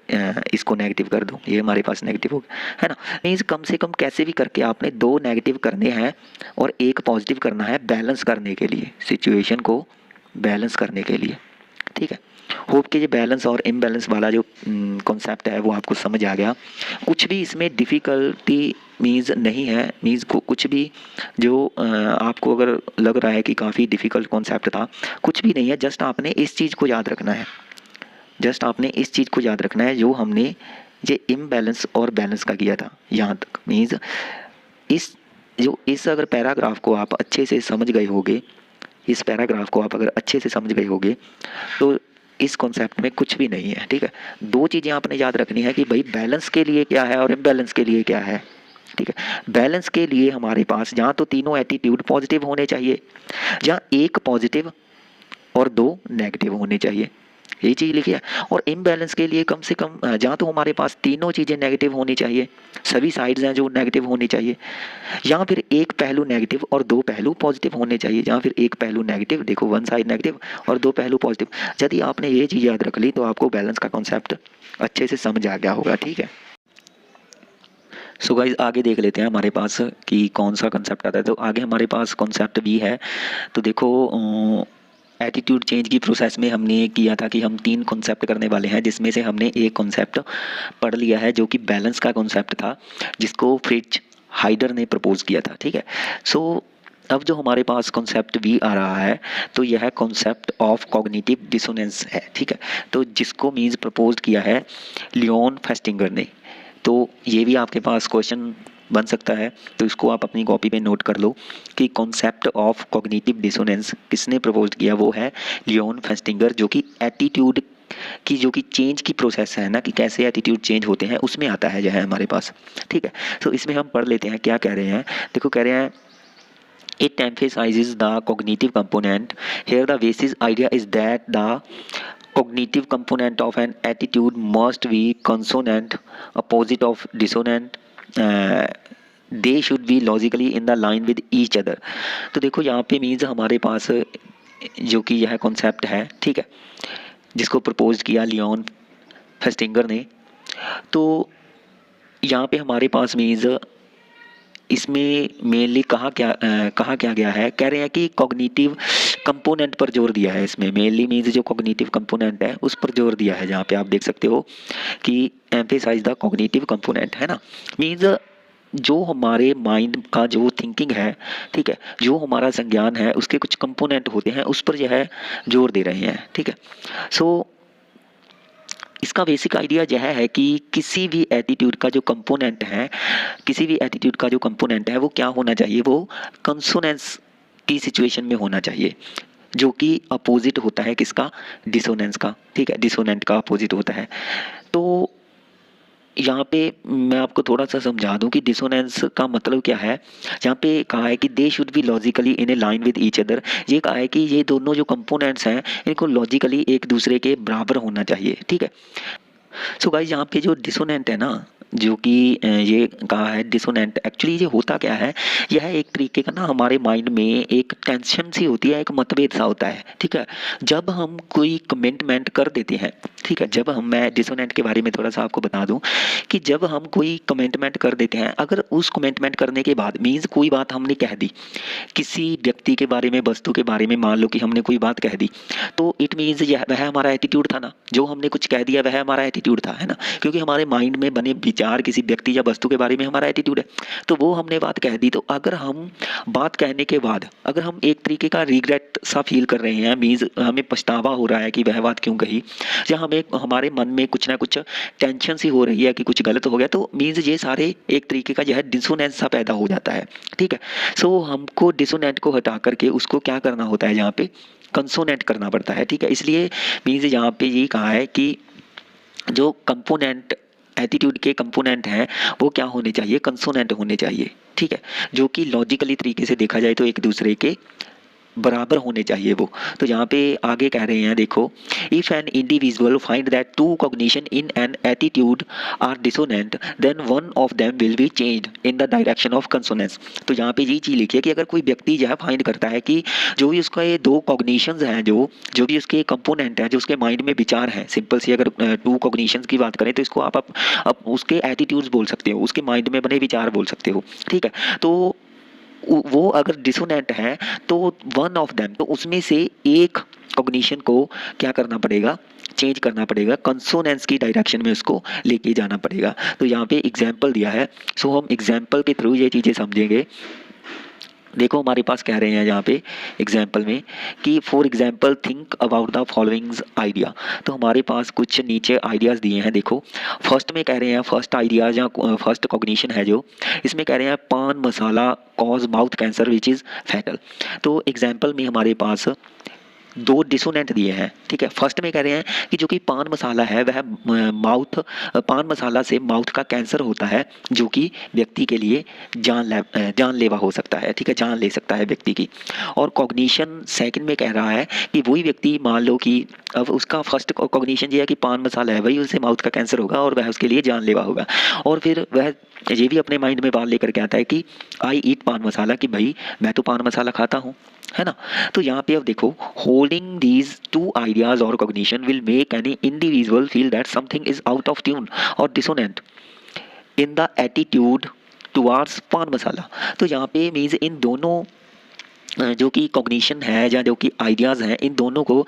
इसको नेगेटिव कर दो, ये हमारे पास नेगेटिव हो गया, है ना। मीन्स कम से कम कैसे भी करके आपने दो नेगेटिव करने हैं और एक पॉजिटिव करना है, बैलेंस करने के लिए, सिचुएशन को बैलेंस करने के लिए, ठीक है। होप कि ये बैलेंस और इम्बैलेंस वाला जो कॉन्सेप्ट है वो आपको समझ आ गया। कुछ भी इसमें डिफ़िकल्टी मीन्स नहीं है, मीन्स कुछ भी जो आपको अगर लग रहा है कि काफ़ी डिफ़िकल्ट कॉन्सेप्ट था, कुछ भी नहीं है, जस्ट आपने इस चीज़ को याद रखना है, जस्ट आपने इस चीज़ को याद रखना है जो हमने ये इम्बैलेंस और बैलेंस का किया था यहाँ तक। मीन्स इस अगर पैराग्राफ को आप अच्छे से समझ गए होगे, इस पैराग्राफ को आप अगर अच्छे से समझ गए होगे तो इस कॉन्सेप्ट में कुछ भी नहीं है, ठीक है। दो चीज़ें आपने याद रखनी है कि भाई बैलेंस के लिए क्या है और इम्बैलेंस के लिए क्या है, ठीक है। बैलेंस के लिए हमारे पास जहाँ तो तीनों एटीट्यूड पॉजिटिव होने चाहिए, जहाँ एक पॉजिटिव और दो नेगेटिव होने चाहिए, यही चीज़ लिखी है। और इम्बैलेंस के लिए कम से कम जहाँ तो हमारे पास तीनों चीज़ें नेगेटिव होनी चाहिए, सभी साइड्स हैं जो नेगेटिव होनी चाहिए, या फिर एक पहलू नेगेटिव और दो पहलू पॉजिटिव होने चाहिए, जहाँ फिर एक पहलू नेगेटिव, देखो वन साइड नेगेटिव और दो पहलू पॉजिटिव। यदि आपने ये चीज़ याद रख ली तो आपको बैलेंस का कॉन्सेप्ट अच्छे से समझ आ गया होगा, ठीक है। सो गाइज आगे देख लेते हैं हमारे पास कि कौन सा कंसेप्ट आता है। तो आगे हमारे पास कॉन्सेप्ट भी है। तो देखो एटीट्यूड चेंज की प्रोसेस में हमने किया था कि हम 3 कॉन्सेप्ट करने वाले हैं, जिसमें से हमने एक कॉन्सेप्ट पढ़ लिया है जो कि बैलेंस का कॉन्सेप्ट था, जिसको फ्रिट्ज हाइडर ने प्रपोज किया था, ठीक है। सो अब जो हमारे पास कॉन्सेप्ट भी आ रहा है तो यह कॉन्सेप्ट ऑफ कॉग्निटिव डिसोनेंस है, ठीक है। तो जिसको मीन्स प्रपोज किया है लियोन फेस्टिंगर ने। तो ये भी आपके पास क्वेश्चन बन सकता है, तो इसको आप अपनी कॉपी पे नोट कर लो कि कॉन्सेप्ट ऑफ कॉग्निटिव डिसोनेंस किसने प्रपोज किया, वो है लियोन फेस्टिंगर, जो कि एटीट्यूड की जो कि चेंज की प्रोसेस है ना, कि कैसे एटीट्यूड चेंज होते हैं, उसमें आता है जो है हमारे पास, ठीक है। तो इसमें हम पढ़ लेते हैं क्या कह रहे हैं। देखो कह रहे हैं it emphasizes the cognitive component. Here the basis idea is that the cognitive component of an attitude must be consonant, opposite of dissonant. They should be logically in the line with each other. तो देखो यहाँ पे means हमारे पास जो कि यह concept है, ठीक है, जिसको प्रपोज किया लियोन फेस्टिंगर ने। तो यहाँ पे हमारे पास मीन्स इसमें मेनली कहा क्या गया है, कह रहे हैं कि कॉग्निटिव कंपोनेंट पर जोर दिया है। इसमें मेनली मीन्स जो कॉग्निटिव कंपोनेंट है उस पर जोर दिया है, जहाँ पे आप देख सकते हो कि एम्फेसाइज द कॉग्निटिव कंपोनेंट, है ना। मीन्स जो हमारे माइंड का जो थिंकिंग है, ठीक है, जो हमारा संज्ञान है, उसके कुछ कंपोनेंट होते हैं, उस पर यह है जोर दे रहे हैं, ठीक है। सो इसका बेसिक आइडिया यह है कि किसी भी एटीट्यूड का जो कंपोनेंट है, किसी भी एटीट्यूड का जो कंपोनेंट है वो क्या होना चाहिए, वो कंसोनेंस की सिचुएशन में होना चाहिए, जो कि अपोजिट होता है किसका, डिसोनेंस का, ठीक है, डिसोनेंट का अपोजिट होता है। तो यहाँ पे मैं आपको थोड़ा सा समझा दूं कि डिसोनेंस का मतलब क्या है। यहाँ पे कहा है कि they should be logically in A line with each other. ये कहा है कि ये दोनों जो कंपोनेंट्स हैं इनको लॉजिकली एक दूसरे के बराबर होना चाहिए, ठीक है। सो गाइस यहाँ पे जो डिसोनेंट है ना, जो कि ये कहा है डिसोनेंट, एक्चुअली ये होता क्या है, यह एक तरीके का ना हमारे माइंड में एक टेंशन सी होती है, एक मतभेद सा होता है, ठीक है। जब हम कोई कमिटमेंट कर देते हैं, ठीक है, जब हम, मैं डिसोनेंट के बारे में थोड़ा सा आपको बता दूं कि जब हम कोई कमिटमेंट कर देते हैं, अगर उस कमिटमेंट करने के बाद मीन्स कोई बात हमने कह दी किसी व्यक्ति के बारे में, वस्तु के बारे में, मान लो कि हमने कोई बात कह दी, तो इट मीन्स यह वह हमारा एटीट्यूड था ना, जो हमने कुछ कह दिया वह हमारा एटीट्यूड था, है ना, क्योंकि हमारे माइंड में बने विचार किसी व्यक्ति या वस्तु के बारे में हमारा एटीट्यूड है। तो वो हमने बात कह दी, तो अगर हम बात कहने के बाद अगर हम एक तरीके का रिग्रेट सा फील कर रहे हैं, मीन्स हमें पछतावा हो रहा है कि वह बात क्यों कही, या हमें हमारे मन में कुछ ना कुछ टेंशन सी हो रही है कि कुछ गलत हो गया, तो मीन्स ये सारे एक तरीके का यह डिसोनेंस सा पैदा हो जाता है, ठीक है। सो हमको डिसोनेंट को हटा करके उसको क्या करना होता है, यहाँ पे कंसोनेंट करना पड़ता है, ठीक है। इसलिए मीन्स यहाँ पे ये कहा है कि जो कंपोनेंट एटीट्यूड के कंपोनेंट हैं वो क्या होने चाहिए, कंसोनेंट होने चाहिए, ठीक है, जो कि लॉजिकली तरीके से देखा जाए तो एक दूसरे के बराबर होने चाहिए वो। तो यहाँ पे आगे कह रहे हैं, देखो, if an individual find that two cognition in an attitude are dissonant then one of them will be changed in the direction of consonance. तो यहाँ पे ये चीज़ लिखी है कि अगर कोई व्यक्ति यह फाइंड करता है कि जो भी उसका ये दो कॉग्निशंस हैं, जो भी उसके कंपोनेंट हैं, जो उसके माइंड में विचार हैं, सिंपल सी अगर टू कॉग्निशंस की बात करें तो इसको आप उसके एटीट्यूड्स बोल सकते हो, उसके माइंड में बने विचार बोल सकते हो, ठीक है। तो वो अगर डिसोनेंट है तो वन ऑफ देम, तो उसमें से एक कॉग्निशन को क्या करना पड़ेगा, चेंज करना पड़ेगा, कंसोनेंस की डायरेक्शन में उसको लेके जाना पड़ेगा। तो यहाँ पे एग्जाम्पल दिया है, सो हम एग्जाम्पल के थ्रू ये चीज़ें समझेंगे। देखो हमारे पास कह रहे हैं यहाँ पे एग्जाम्पल में कि for example think about the followings idea. तो हमारे पास कुछ नीचे आइडियाज़ दिए हैं। देखो फर्स्ट में कह रहे हैं, फर्स्ट आइडियाज या फर्स्ट कॉग्निशन है जो, इसमें कह रहे हैं paan masala cause mouth cancer which is fatal. तो एग्जाम्पल में हमारे पास दो डिसोनेंट दिए हैं, ठीक है। फर्स्ट में कह रहे हैं कि जो कि पान मसाला है वह पान मसाला से माउथ का कैंसर होता है, जो कि व्यक्ति के लिए जानलेवा हो सकता है, ठीक है, जान ले सकता है व्यक्ति की। और कॉग्निशन सेकंड में कह रहा है कि वही व्यक्ति मान लो कि अब उसका फर्स्ट कॉग्निशन ये है कि पान मसाला है, वही उससे माउथ का कैंसर होगा और वह उसके लिए जानलेवा होगा। और फिर वह ये भी अपने माइंड में बात लेकर के आता है कि आई ईट पान मसाला, कि भाई मैं तो पान मसाला खाता हूँ, है ना। तो यहाँ पे अब देखो, होल्डिंग दीज टू आइडियाज और cognition will make any individual feel that something is out of tune और dissonant in the attitude towards paan masala. तो यहाँ पे मीन्स इन दोनों जो कि कॉग्निशन है या जो कि आइडियाज़ हैं, इन दोनों को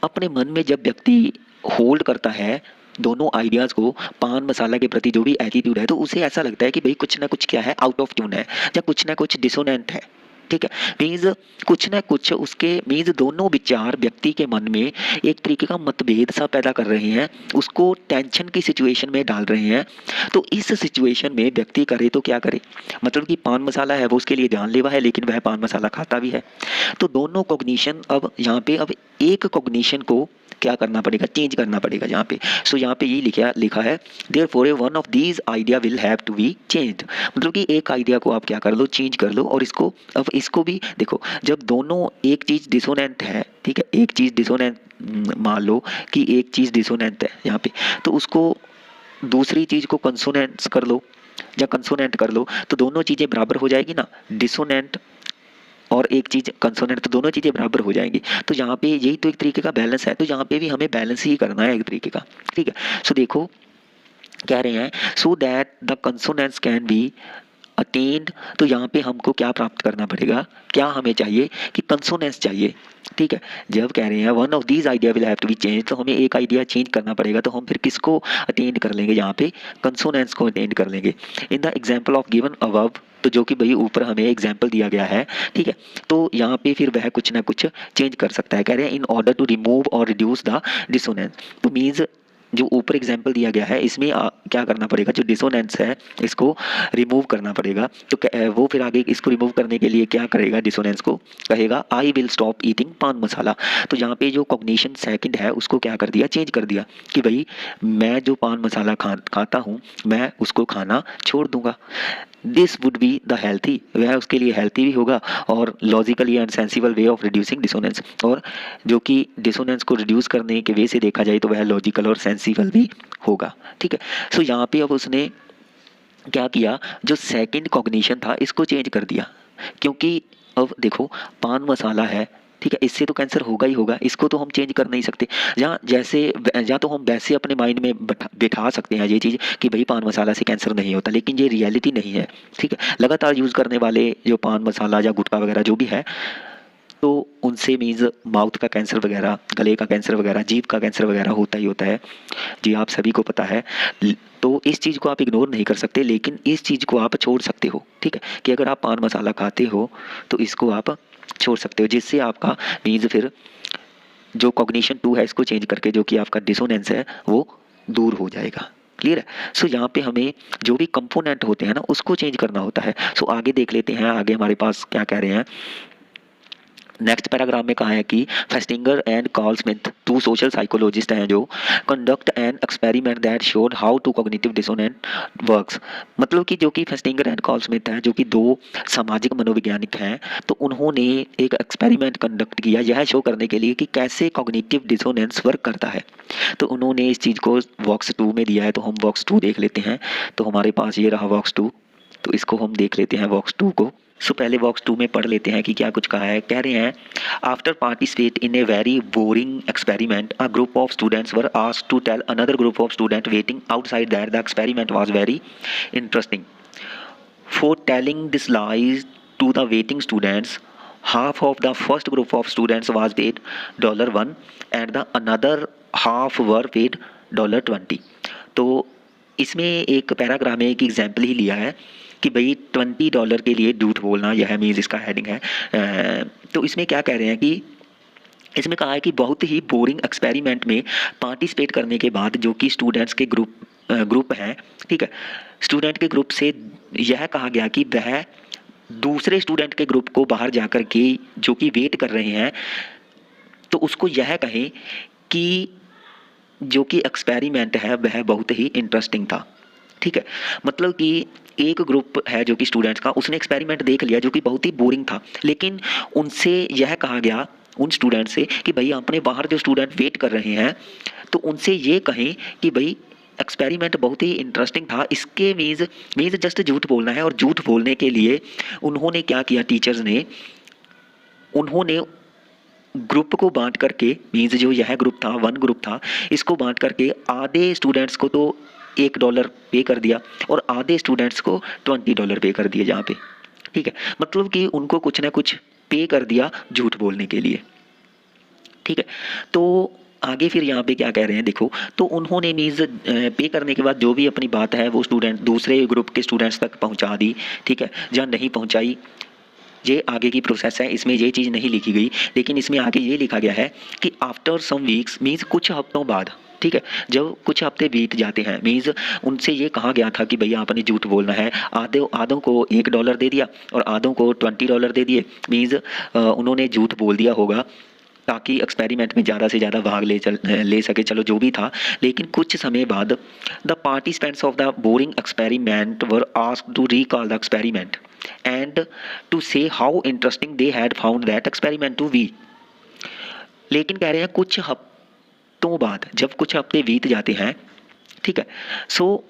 अपने मन में जब व्यक्ति होल्ड करता है, दोनों आइडियाज़ को, पान मसाला के प्रति जो भी एटीट्यूड है, तो उसे ऐसा लगता है कि भाई कुछ ना कुछ क्या है, आउट ऑफ ट्यून है या कुछ ना कुछ डिसोनेंट है, ठीक है। मीन्स कुछ ना कुछ उसके मीन्स दोनों विचार व्यक्ति के मन में एक तरीके का मतभेद सा पैदा कर रहे हैं, उसको टेंशन की सिचुएशन में डाल रहे हैं। तो इस सिचुएशन में व्यक्ति करे तो क्या करे, मतलब कि पान मसाला है वो उसके लिए जानलेवा है, लेकिन वह पान मसाला खाता भी है। तो दोनों कॉग्निशन अब यहाँ पे अब एक कॉग्निशन को क्या करना पड़ेगा, चेंज करना पड़ेगा यहाँ पे। सो यहाँ पे ये लिखा है therefore one of these idea will have to be changed, मतलब कि एक आइडिया को आप क्या कर लो, चेंज कर लो। और इसको अब इसको भी देखो, जब दोनों एक चीज़ डिसोनेंट है, ठीक है, एक चीज़ डिसोनेंट, मान लो कि एक चीज़ डिसोनेंट है यहाँ पे, तो उसको दूसरी चीज़ को कंसोनेंट्स कर लो या कंसोनेंट कर लो, तो दोनों चीज़ें बराबर हो जाएगी ना, डिसोनेंट और एक चीज़ कंसोनेंट, तो दोनों चीज़ें बराबर हो जाएंगी। तो यहाँ पे यही तो एक तरीके का बैलेंस है, तो यहाँ पे भी हमें बैलेंस ही करना है एक तरीके का, ठीक है। सो देखो कह रहे हैं so that the consonants can be attend, तो यहाँ पे हमको क्या प्राप्त करना पड़ेगा, क्या हमें चाहिए कि कंसोनेंस चाहिए, ठीक है। जब कह रहे हैं one of these idea will have to be change, तो हमें एक आइडिया चेंज करना पड़ेगा, तो हम फिर किसको अटेंड कर लेंगे, यहाँ पे कंसोनेंस को अटेंड कर लेंगे। In the example of given above, तो जो कि भाई ऊपर हमें एग्जाम्पल दिया गया है, ठीक है। तो यहाँ पे फिर वह कुछ ना कुछ चेंज कर सकता है। कह रहे हैं इन ऑर्डर टू रिमूव और रिड्यूस द डिसोनेंस, तो मीन्स जो ऊपर एग्जाम्पल दिया गया है इसमें क्या करना पड़ेगा, जो डिसोनेंस है इसको रिमूव करना पड़ेगा। तो वो फिर आगे इसको रिमूव करने के लिए क्या करेगा, डिसोनेंस को कहेगा आई विल स्टॉप ईटिंग पान मसाला। तो यहाँ पे जो कॉग्निशन सेकंड है उसको क्या कर दिया, चेंज कर दिया कि भाई मैं जो पान मसाला खाता हूँ मैं उसको खाना छोड़ दूंगा। This would be the healthy, वह उसके लिए हेल्थी भी होगा और logically and sensible way of reducing dissonance, और जो कि डिसोनेंस को रिड्यूस करने के वे से देखा जाए तो वह लॉजिकल और सेंसिबल भी होगा, ठीक है। सो यहाँ पे अब उसने क्या किया, जो सेकंड कॉग्निशन था इसको चेंज कर दिया, क्योंकि अब देखो पान मसाला है, ठीक है, इससे तो कैंसर होगा ही होगा, इसको तो हम चेंज कर नहीं सकते। या तो हम वैसे अपने माइंड में बैठा सकते हैं ये चीज़ कि भाई पान मसाला से कैंसर नहीं होता, लेकिन ये रियलिटी नहीं है, ठीक है। लगातार यूज़ करने वाले जो पान मसाला या गुटखा वगैरह जो भी है, तो उनसे मीन्स माउथ का कैंसर वगैरह, गले का कैंसर वगैरह, जीभ का कैंसर वगैरह होता ही होता है, जी आप सभी को पता है। तो इस चीज़ को आप इग्नोर नहीं कर सकते, लेकिन इस चीज़ को आप छोड़ सकते हो, ठीक है, कि अगर आप पान मसाला खाते हो तो इसको आप छोड़ सकते हो, जिससे आपका मीन्स फिर जो कॉग्निशन 2 है इसको चेंज करके जो कि आपका डिसोनेंस है वो दूर हो जाएगा। क्लियर है। सो यहाँ पे हमें जो भी कंपोनेंट होते हैं ना उसको चेंज करना होता है। सो आगे देख लेते हैं, आगे हमारे पास क्या कह रहे हैं। नेक्स्ट पैराग्राफ में कहा है कि Festinger and Carl Smith, two social psychologist हैं जो conduct an experiment that showed how two cognitive dissonant works, मतलब कि जो कि फेस्टिंगर एंड कार्ल स्मिथ हैं जो कि दो सामाजिक मनोवैज्ञानिक हैं, तो उन्होंने एक एक्सपेरिमेंट कंडक्ट किया यह शो करने के लिए कि कैसे कॉग्निटिव डिसोनेंस वर्क करता है। तो उन्होंने इस चीज़ को वॉक्स 2 में दिया है, तो हम वॉक्स 2 देख लेते हैं। तो हमारे पास ये रहा वॉक्स 2, तो इसको हम देख लेते हैं वॉक्स 2 को। सो पहले बॉक्स 2 में पढ़ लेते हैं कि क्या कुछ कहा है। कह रहे हैं after participate in a very boring experiment a group of students were asked to tell another group of student waiting outside that the experiment was very interesting. For telling this lies to the waiting students half of the first group of students was paid $1 and the another half were paid $20। तो इसमें एक paragraph में एक example ही लिया है कि भाई $20 के लिए झूठ बोलना, यह मीन्स इसका हेडिंग है। तो इसमें क्या कह रहे हैं कि इसमें कहा है कि बहुत ही बोरिंग एक्सपेरिमेंट में पार्टिसिपेट करने के बाद जो कि स्टूडेंट्स के ग्रुप हैं, ठीक है, स्टूडेंट के ग्रुप से यह कहा गया कि वह दूसरे स्टूडेंट के ग्रुप को बाहर जाकर के जो कि वेट कर रहे हैं तो उसको यह कहें कि जो कि एक्सपेरिमेंट है वह बहुत ही इंटरेस्टिंग था। ठीक है, मतलब कि एक ग्रुप है जो कि स्टूडेंट्स का, उसने एक्सपेरिमेंट देख लिया जो कि बहुत ही बोरिंग था, लेकिन उनसे यह कहा गया उन स्टूडेंट से कि भाई अपने बाहर जो स्टूडेंट वेट कर रहे हैं तो उनसे ये कहें कि भाई एक्सपेरिमेंट बहुत ही इंटरेस्टिंग था, इसके मीन्स जस्ट झूठ बोलना है। और झूठ बोलने के लिए उन्होंने क्या किया, टीचर्स ने, उन्होंने ग्रुप को बांट करके, मीन्स जो यह ग्रुप था, वन ग्रुप था, इसको बांट करके आधे स्टूडेंट्स को तो $1 पे कर दिया और आधे स्टूडेंट्स को $20 पे कर दिए जहाँ पे। ठीक है, मतलब कि उनको कुछ ना कुछ पे कर दिया झूठ बोलने के लिए। ठीक है, तो आगे फिर यहाँ पे क्या कह रहे हैं देखो, तो उन्होंने मीन्स पे करने के बाद जो भी अपनी बात है वो स्टूडेंट दूसरे ग्रुप के स्टूडेंट्स तक पहुँचा दी। ठीक है, जहाँ नहीं पहुँचाई, ये आगे की प्रोसेस है, इसमें ये चीज़ नहीं लिखी गई, लेकिन इसमें आगे ये लिखा गया है कि आफ्टर सम वीक्स, मीन्स कुछ हफ्तों बाद, ठीक है, जब कुछ हफ्ते बीत जाते हैं, मीन्स उनसे ये कहा गया था कि भैया आपने झूठ बोलना है, आधों को $1 दे दिया और आधों को $20 दे दिए, मीन्स उन्होंने झूठ बोल दिया होगा ताकि एक्सपेरिमेंट में ज़्यादा से ज़्यादा भाग ले सके, चलो जो भी था। लेकिन कुछ समय बाद the participants of the boring experiment were asked to recall the experiment and to say how interesting they had found that experiment to be. लेकिन कह रहे हैं कुछ हफ्तों बाद, जब कुछ हफ्ते बीत जाते हैं, ठीक है, सो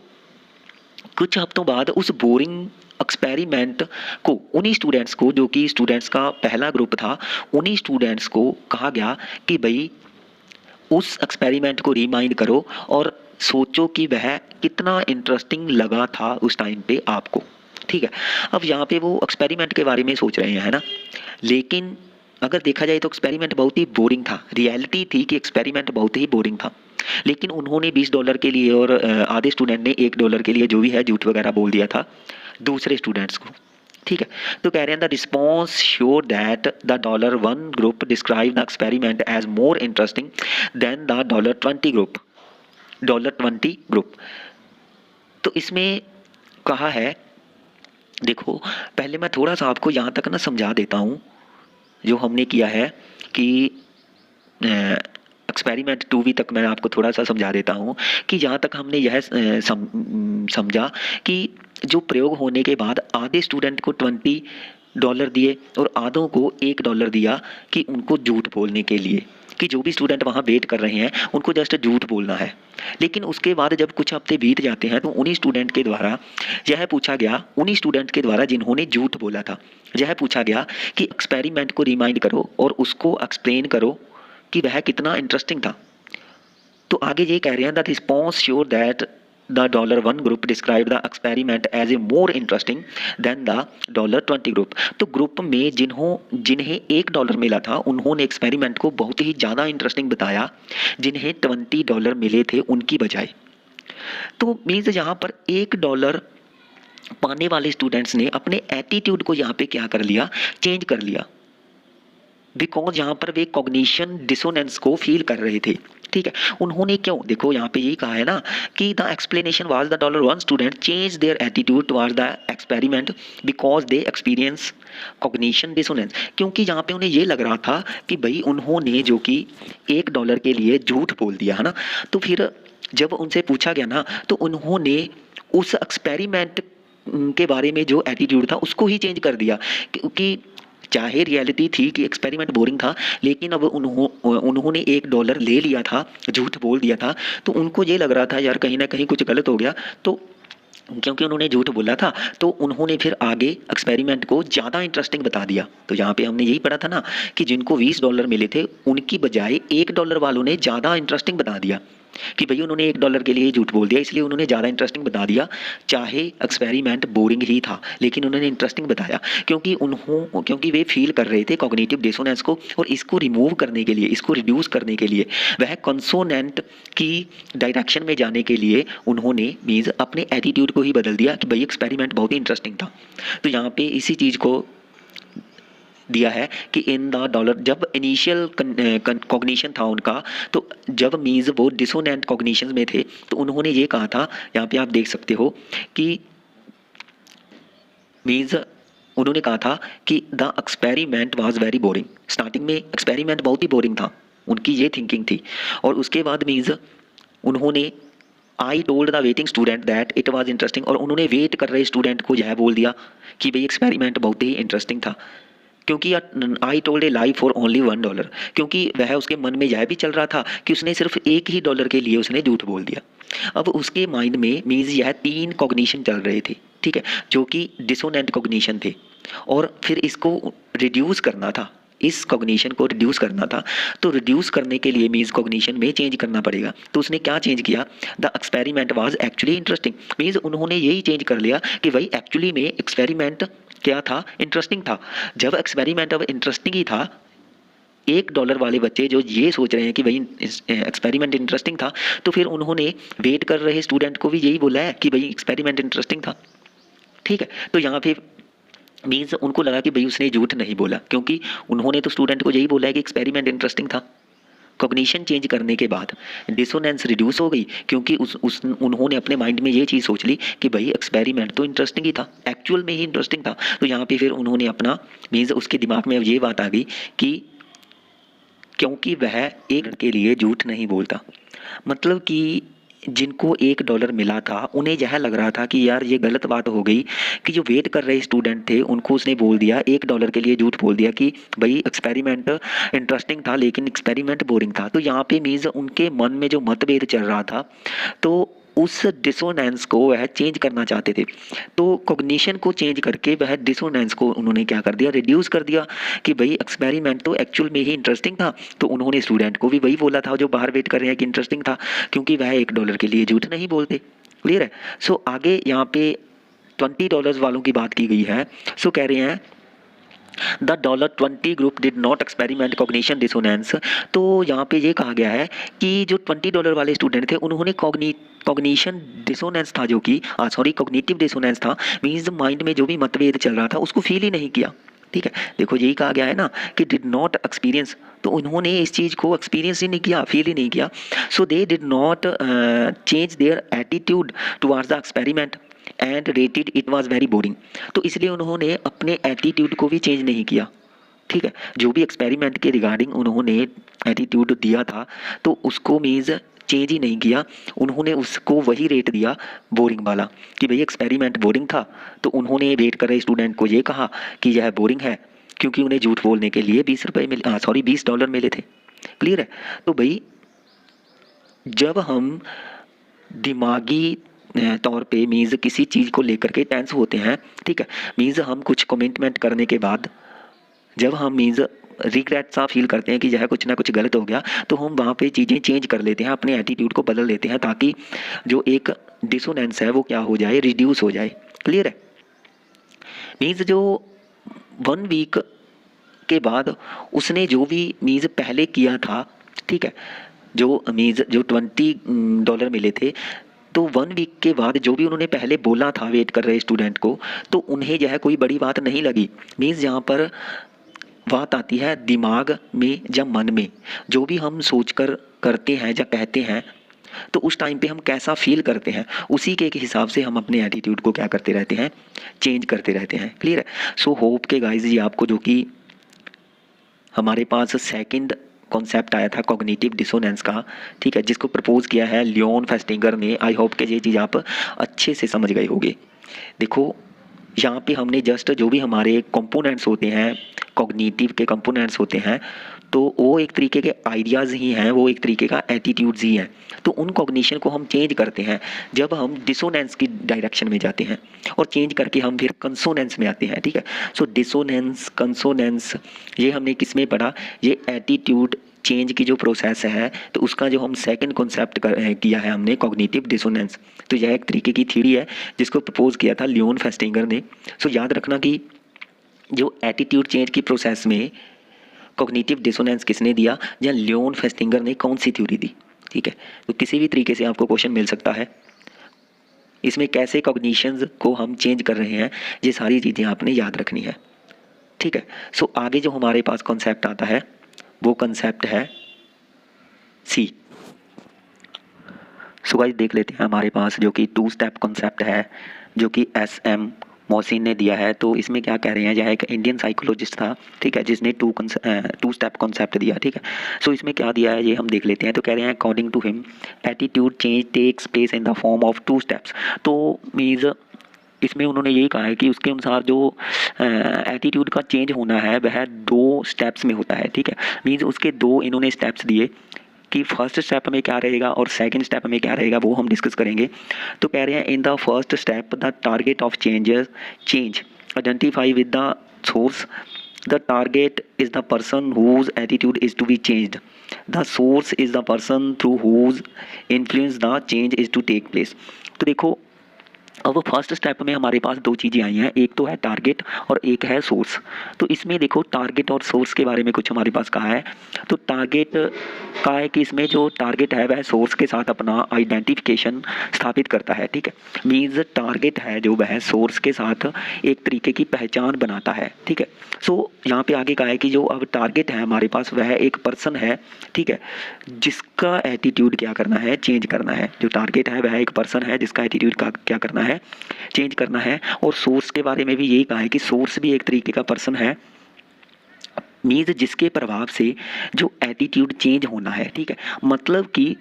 कुछ हफ्तों बाद उस बोरिंग एक्सपेरिमेंट को उन्हीं स्टूडेंट्स को, जो कि स्टूडेंट्स का पहला ग्रुप था, उन्हीं स्टूडेंट्स को कहा गया कि भाई उस एक्सपेरिमेंट को रिमाइंड करो और सोचो कि वह कितना इंटरेस्टिंग लगा था उस टाइम पे आपको। ठीक है, अब यहाँ पे वो एक्सपेरिमेंट के बारे में सोच रहे हैं, है ना, लेकिन अगर देखा जाए तो एक्सपेरिमेंट बहुत ही बोरिंग था। रियलिटी थी कि एक्सपेरिमेंट बहुत ही बोरिंग था, लेकिन उन्होंने $20 के लिए और आधे स्टूडेंट ने $1 के लिए जो भी है झूठ वगैरह बोल दिया था दूसरे स्टूडेंट्स को। ठीक है, तो कह रहे हैं the response sure that the $1 group describe the experiment as more interesting than the $20 group. तो इसमें कहा है, देखो पहले मैं थोड़ा सा आपको यहाँ तक ना समझा देता हूँ जो हमने किया है कि एक्सपेरिमेंट 2B तक मैं आपको थोड़ा सा समझा देता हूँ कि जहाँ तक हमने यह समझा कि जो प्रयोग होने के बाद आधे स्टूडेंट को $20 दिए और आधों को $1 दिया कि उनको झूठ बोलने के लिए, कि जो भी स्टूडेंट वहाँ वेट कर रहे हैं उनको जस्ट झूठ बोलना है। लेकिन उसके बाद जब कुछ हफ्ते बीत जाते हैं तो उन्हीं स्टूडेंट के द्वारा यह पूछा गया, उन्हीं स्टूडेंट के द्वारा जिन्होंने झूठ बोला था, यह पूछा गया कि एक्सपेरिमेंट को रिमाइंड करो और उसको एक्सप्लेन करो कि वह कितना इंटरेस्टिंग था। तो आगे ये कह रहे हैं the response sure that the $1 group describe the experiment as a more interesting than the $20 group. तो ग्रुप में जिन्हें $1 मिला था उन्होंने एक्सपेरिमेंट को बहुत ही ज़्यादा इंटरेस्टिंग बताया जिन्हें $20 मिले थे उनकी बजाय। तो मीन्स यहाँ पर $1 पाने वाले स्टूडेंट्स ने अपने एटीट्यूड को यहाँ पे क्या कर लिया, चेंज कर लिया, बिकॉज यहाँ पर वे कॉग्निशन डिसोनेंस को फील कर रहे थे। ठीक है, उन्होंने क्यों, देखो यहाँ पे यही कहा है ना कि the explanation was the $1 student change their attitude towards the experiment because they experience cognition dissonance. क्योंकि यहाँ पे उन्हें ये लग रहा था कि भाई उन्होंने जो कि $1 के लिए झूठ बोल दिया है ना, तो फिर जब उनसे पूछा गया ना तो उन्होंने उस एक्सपेरिमेंट के बारे में जो एटीट्यूड था उसको ही चेंज कर दिया, क्योंकि चाहे रियलिटी थी कि एक्सपेरिमेंट बोरिंग था, लेकिन अब उन्होंने $1 ले लिया था, झूठ बोल दिया था, तो उनको ये लग रहा था यार कहीं ना कहीं कुछ गलत हो गया। तो क्योंकि उन्होंने झूठ बोला था तो उन्होंने फिर आगे एक्सपेरिमेंट को ज़्यादा इंटरेस्टिंग बता दिया। तो यहाँ पे हमने यही पढ़ा था ना कि जिनको $20 मिले थे उनकी बजाय $1 वालों ने ज़्यादा इंटरेस्टिंग बता दिया कि भई उन्होंने $1 के लिए झूठ बोल दिया, इसलिए उन्होंने ज़्यादा इंटरेस्टिंग बता दिया। चाहे एक्सपेरिमेंट बोरिंग ही था लेकिन उन्होंने इंटरेस्टिंग बताया, क्योंकि वे फील कर रहे थे कॉग्निटिव डिसोनेंस को, और इसको रिमूव करने के लिए, इसको रिड्यूस करने के लिए, वह कंसोनेंट की डायरेक्शन में जाने के लिए उन्होंने मीन्स अपने एटीट्यूड को ही बदल दिया कि भाई एक्सपेरिमेंट बहुत ही इंटरेस्टिंग था। तो यहाँ पे इसी चीज़ को दिया है कि इन द $, जब इनिशियल कॉग्निशन था उनका, तो जब मीन्स वो डिसोनेंट कॉग्निशन में थे तो उन्होंने ये कहा था, यहाँ पे आप देख सकते हो कि मीन्स उन्होंने कहा था कि the experiment was very boring. Starting में एक्सपेरिमेंट बहुत ही बोरिंग था, उनकी ये थिंकिंग थी। और उसके बाद मीन्स उन्होंने I told the waiting student that it was interesting, और उन्होंने वेट कर रहे स्टूडेंट को यह बोल दिया कि भाई एक्सपेरिमेंट बहुत ही इंटरेस्टिंग था। क्योंकि I told A lie for only $1, क्योंकि वह उसके मन में यह भी चल रहा था कि उसने सिर्फ $1 के लिए उसने झूठ बोल दिया। अब उसके माइंड में मीन्स यह 3 कॉग्निशन चल रहे थे, ठीक है, जो कि डिसोनेंट कॉग्निशन थे, और फिर इसको रिड्यूस करना था, इस कॉग्निशन को रिड्यूस करना था। तो रिड्यूस करने के लिए मीन्स कॉग्निशन में चेंज करना पड़ेगा। तो उसने क्या चेंज किया, the experiment was actually interesting, means उन्होंने यही चेंज कर लिया कि भाई एक्चुअली में एक्सपेरिमेंट क्या था, इंटरेस्टिंग था। जब एक्सपेरिमेंट अब इंटरेस्टिंग ही था, $1 वाले बच्चे जो ये सोच रहे हैं कि भाई एक्सपेरिमेंट इंटरेस्टिंग था, तो फिर उन्होंने वेट कर रहे स्टूडेंट को भी यही बोला है कि भाई एक्सपेरिमेंट इंटरेस्टिंग था, ठीक है। तो यहाँ पे मीन्स उनको लगा कि भाई उसने झूठ नहीं बोला, क्योंकि उन्होंने तो स्टूडेंट को यही बोला है कि एक्सपेरिमेंट इंटरेस्टिंग था। कॉग्निशन चेंज करने के बाद डिसोनेंस रिड्यूस हो गई, क्योंकि उन्होंने अपने माइंड में ये चीज़ सोच ली कि भाई एक्सपेरिमेंट तो इंटरेस्टिंग ही था, एक्चुअल में ही इंटरेस्टिंग था। तो यहाँ पे फिर उन्होंने अपना मीन्स उसके दिमाग में अब ये बात आ गई कि क्योंकि वह एक के लिए झूठ नहीं बोलता, मतलब कि जिनको $1 मिला था उन्हें यह लग रहा था कि यार ये गलत बात हो गई कि जो वेट कर रहे स्टूडेंट थे उनको उसने बोल दिया, $1 के लिए झूठ बोल दिया कि भाई एक्सपेरिमेंट इंटरेस्टिंग था लेकिन एक्सपेरिमेंट बोरिंग था। तो यहाँ पे मीन्स उनके मन में जो मतभेद चल रहा था, तो उस डिसोनेंस को वह चेंज करना चाहते थे। तो कॉग्निशन को चेंज करके वह डिसोनेंस को उन्होंने क्या कर दिया, रिड्यूस कर दिया कि भाई एक्सपेरिमेंट तो एक्चुअल में ही इंटरेस्टिंग था। तो उन्होंने स्टूडेंट को भी वही बोला था जो बाहर वेट कर रहे हैं कि इंटरेस्टिंग था, क्योंकि वह $1 के लिए झूठ नहीं बोलते। क्लियर है। सो आगे यहाँ पे $20 वालों की बात की गई है। सो कह रहे हैं the $20 group did not experiment cognition dissonance. तो यहाँ पे ये कहा गया है कि जो $20 वाले स्टूडेंट थे उन्होंने कॉग्निशन डिसोनेंस था, जो कि सॉरी कॉग्निटिव डिसोनेंस था, मीन्स माइंड में जो भी मतभेद चल रहा था उसको फील ही नहीं किया। ठीक है, देखो यही कहा गया है ना कि डिड नॉट एक्सपीरियंस, तो उन्होंने इस चीज़ को एक्सपीरियंस ही नहीं किया, फील ही नहीं किया। So they did not change their attitude towards the experiment and rated it was very boring. तो इसलिए उन्होंने अपने एटीट्यूड को भी चेंज नहीं किया। ठीक है, जो भी एक्सपेरिमेंट के रिगार्डिंग उन्होंने एटीट्यूड दिया था तो उसको मीन्स चेंज ही नहीं किया, उन्होंने उसको वही रेट दिया बोरिंग वाला कि भाई एक्सपेरिमेंट बोरिंग था। तो उन्होंने वेट कर रहे स्टूडेंट को ये कहा कि यह बोरिंग है, क्योंकि उन्हें झूठ बोलने के लिए $20 मिले थे। क्लियर है। तो भाई जब हम दिमागी तौर पे मीन्स किसी चीज़ को लेकर के टेंस होते हैं, ठीक है, मीन्स हम कुछ कमिटमेंट करने के बाद जब हम मीन्स रिग्रेट सा फील करते हैं कि यह कुछ ना कुछ गलत हो गया, तो हम वहाँ पे चीज़ें चेंज कर लेते हैं, अपने एटीट्यूड को बदल लेते हैं, ताकि जो एक डिसोनेंस है वो क्या हो जाए, रिड्यूस हो जाए। क्लियर है। मीन्स जो 1 वीक के बाद उसने जो भी मीन्स पहले किया था, ठीक है, जो मीन्स जो $20 मिले थे, तो 1 वीक के बाद जो भी उन्होंने पहले बोला था वेट कर रहे स्टूडेंट को, तो उन्हें यह कोई बड़ी बात नहीं लगी। मीन्स यहाँ पर बात आती है दिमाग में या मन में, जो भी हम सोच कर करते हैं या कहते हैं तो उस टाइम पे हम कैसा फील करते हैं, उसी के हिसाब से हम अपने एटीट्यूड को क्या करते रहते हैं, चेंज करते रहते हैं। क्लियर है। सो होप के गाइज ये आपको जो कि हमारे पास सेकंड कॉन्सेप्ट आया था कॉग्निटिव डिसोनेंस का, ठीक है, जिसको प्रपोज किया है लियोन फेस्टिंगर ने। आई होप कि ये चीज़ आप अच्छे से समझ गए होंगे। देखो यहाँ पे हमने जस्ट जो भी हमारे कंपोनेंट्स होते हैं, कॉग्निटिव के कंपोनेंट्स होते हैं, तो वो एक तरीके के आइडियाज़ ही हैं, वो एक तरीके का एटीट्यूड्स ही हैं। तो उन कॉग्निशन को हम चेंज करते हैं जब हम डिसोनेंस की डायरेक्शन में जाते हैं, और चेंज करके हम फिर कंसोनेंस में आते हैं। ठीक है। सो डिसोनेंस, कंसोनेंस, ये हमने किस में पढ़ा, ये एटीट्यूड चेंज की जो प्रोसेस है, तो उसका जो हम सेकंड कॉन्सेप्ट किया है हमने कॉग्निटिव डिसोनेंस। तो यह एक तरीके की थ्योरी है जिसको प्रपोज किया था लियोन फेस्टिंगर ने। सो याद रखना कि जो एटीट्यूड चेंज की प्रोसेस में कॉग्निटिव डिसोनेंस किसने दिया, या लियोन फेस्टिंगर ने कौन सी थ्योरी दी। ठीक है, तो किसी भी तरीके से आपको क्वेश्चन मिल सकता है। इसमें कैसे कॉग्निशंस को हम चेंज कर रहे हैं, ये सारी चीज़ें आपने याद रखनी है। ठीक है। सो आगे जो हमारे पास कॉन्सेप्ट आता है वो कंसेप्ट है सी। सो गाइस देख लेते हैं हमारे पास जो कि 2 स्टेप कॉन्सेप्ट है, जो कि SM मोहसिन ने दिया है। तो इसमें क्या कह रहे हैं, यह एक इंडियन साइकोलॉजिस्ट था, ठीक है, जिसने टू स्टेप कॉन्सेप्ट दिया, ठीक है। सो इसमें क्या दिया है ये हम देख लेते हैं। तो कह रहे हैं according to him attitude change takes place in the form of 2 steps. तो मीन्स इसमें उन्होंने यही कहा है कि उसके अनुसार जो एटीट्यूड का चेंज होना है वह 2 स्टेप्स में होता है, ठीक है। मीन्स उसके 2 इन्होंने स्टेप्स दिए कि फर्स्ट स्टेप में क्या रहेगा और सेकंड स्टेप में क्या रहेगा, वो हम डिस्कस करेंगे। तो कह रहे हैं in the first step the target of change identify with the source. The target is the person whose attitude is to be changed. The source is the person through whose influence the change is to take place. तो देखो अब first step में हमारे पास 2 चीज़ें आई हैं, एक तो है टारगेट और एक है सोर्स। तो इसमें देखो टारगेट और सोर्स के बारे में कुछ हमारे पास कहा है। तो टारगेट का है कि इसमें जो टारगेट है वह सोर्स के साथ अपना आइडेंटिफिकेशन स्थापित करता है, ठीक है। मीन्स टारगेट है जो वह सोर्स के साथ एक तरीके की पहचान बनाता है, ठीक है। सो यहाँ पे आगे कहा है कि जो अब टारगेट है हमारे पास वह एक पर्सन है, ठीक है, जिसका एटीट्यूड क्या करना है, चेंज करना है। जो टारगेट है वह एक पर्सन है जिसका एटीट्यूड का क्या करना है, चेंज करना है। और सोर्स के बारे में भी यही कहा है कि सोर्स भी एक तरीके का पर्सन है, मीन्स जिसके प्रभाव से जो एटीट्यूड चेंज होना है, ठीक है। मतलब कि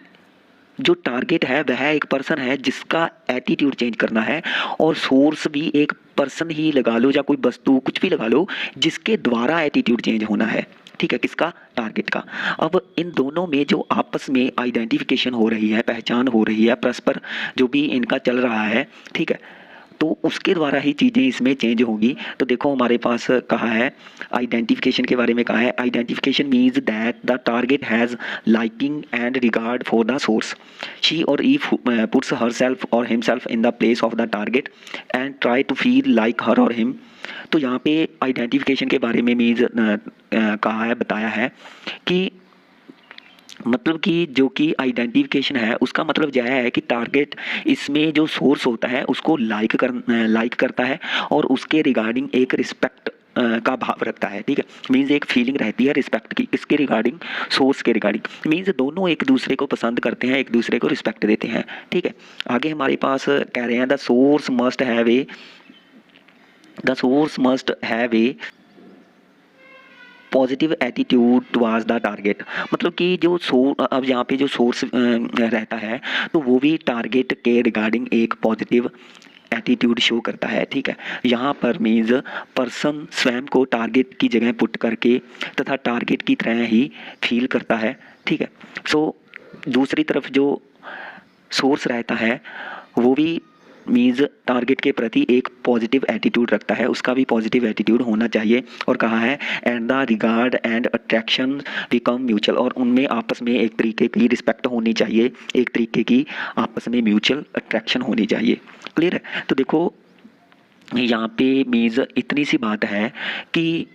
जो टारगेट है वह एक पर्सन है जिसका एटीट्यूड चेंज करना है, और सोर्स भी एक पर्सन ही लगा लो या कोई वस्तु कुछ भी लगा लो जिसके द्वारा एटीट्यूड चेंज होना है, ठीक है, किसका, टारगेट का। अब इन दोनों में जो आपस में आइडेंटिफिकेशन हो रही है, पहचान हो रही है, परस्पर जो भी इनका चल रहा है, ठीक है, तो उसके द्वारा ही चीज़ें इसमें चेंज होगी। तो देखो हमारे पास कहा है आइडेंटिफिकेशन के बारे में कहा है, identification means that the target has liking and regard for the source. She or he puts herself or himself in the place of the target and try to feel like her or him. तो यहाँ पे identification के बारे में means कहा है, बताया है कि मतलब कि जो कि आइडेंटिफिकेशन है उसका मतलब यह है कि टारगेट इसमें जो सोर्स होता है उसको लाइक करता है और उसके रिगार्डिंग एक रिस्पेक्ट का भाव रखता है, ठीक है। मीन्स एक फीलिंग रहती है रिस्पेक्ट की, किसके रिगार्डिंग, सोर्स के रिगार्डिंग। मीन्स दोनों एक दूसरे को पसंद करते हैं, एक दूसरे को रिस्पेक्ट देते हैं, ठीक है। आगे हमारे पास कह रहे हैं the source must have a positive attitude towards the target. मतलब कि जो अब यहाँ पे जो सोर्स रहता है तो वो भी टारगेट के रिगार्डिंग एक पॉजिटिव एटीट्यूड शो करता है, ठीक है। यहाँ पर मीन्स पर्सन स्वयं को टारगेट की जगह पुट करके तथा टारगेट की तरह ही फील करता है, ठीक है। सो दूसरी तरफ जो सोर्स रहता है वो भी मीन्स टारगेट के प्रति एक पॉजिटिव एटीट्यूड रखता है, उसका भी पॉजिटिव एटीट्यूड होना चाहिए। और कहा है and the regard and attraction become mutual, और उनमें आपस में एक तरीके की रिस्पेक्ट होनी चाहिए, एक तरीके की आपस में म्यूचुअल अट्रैक्शन होनी चाहिए। क्लियर है। तो देखो यहाँ पे मीन्स इतनी सी बात है कि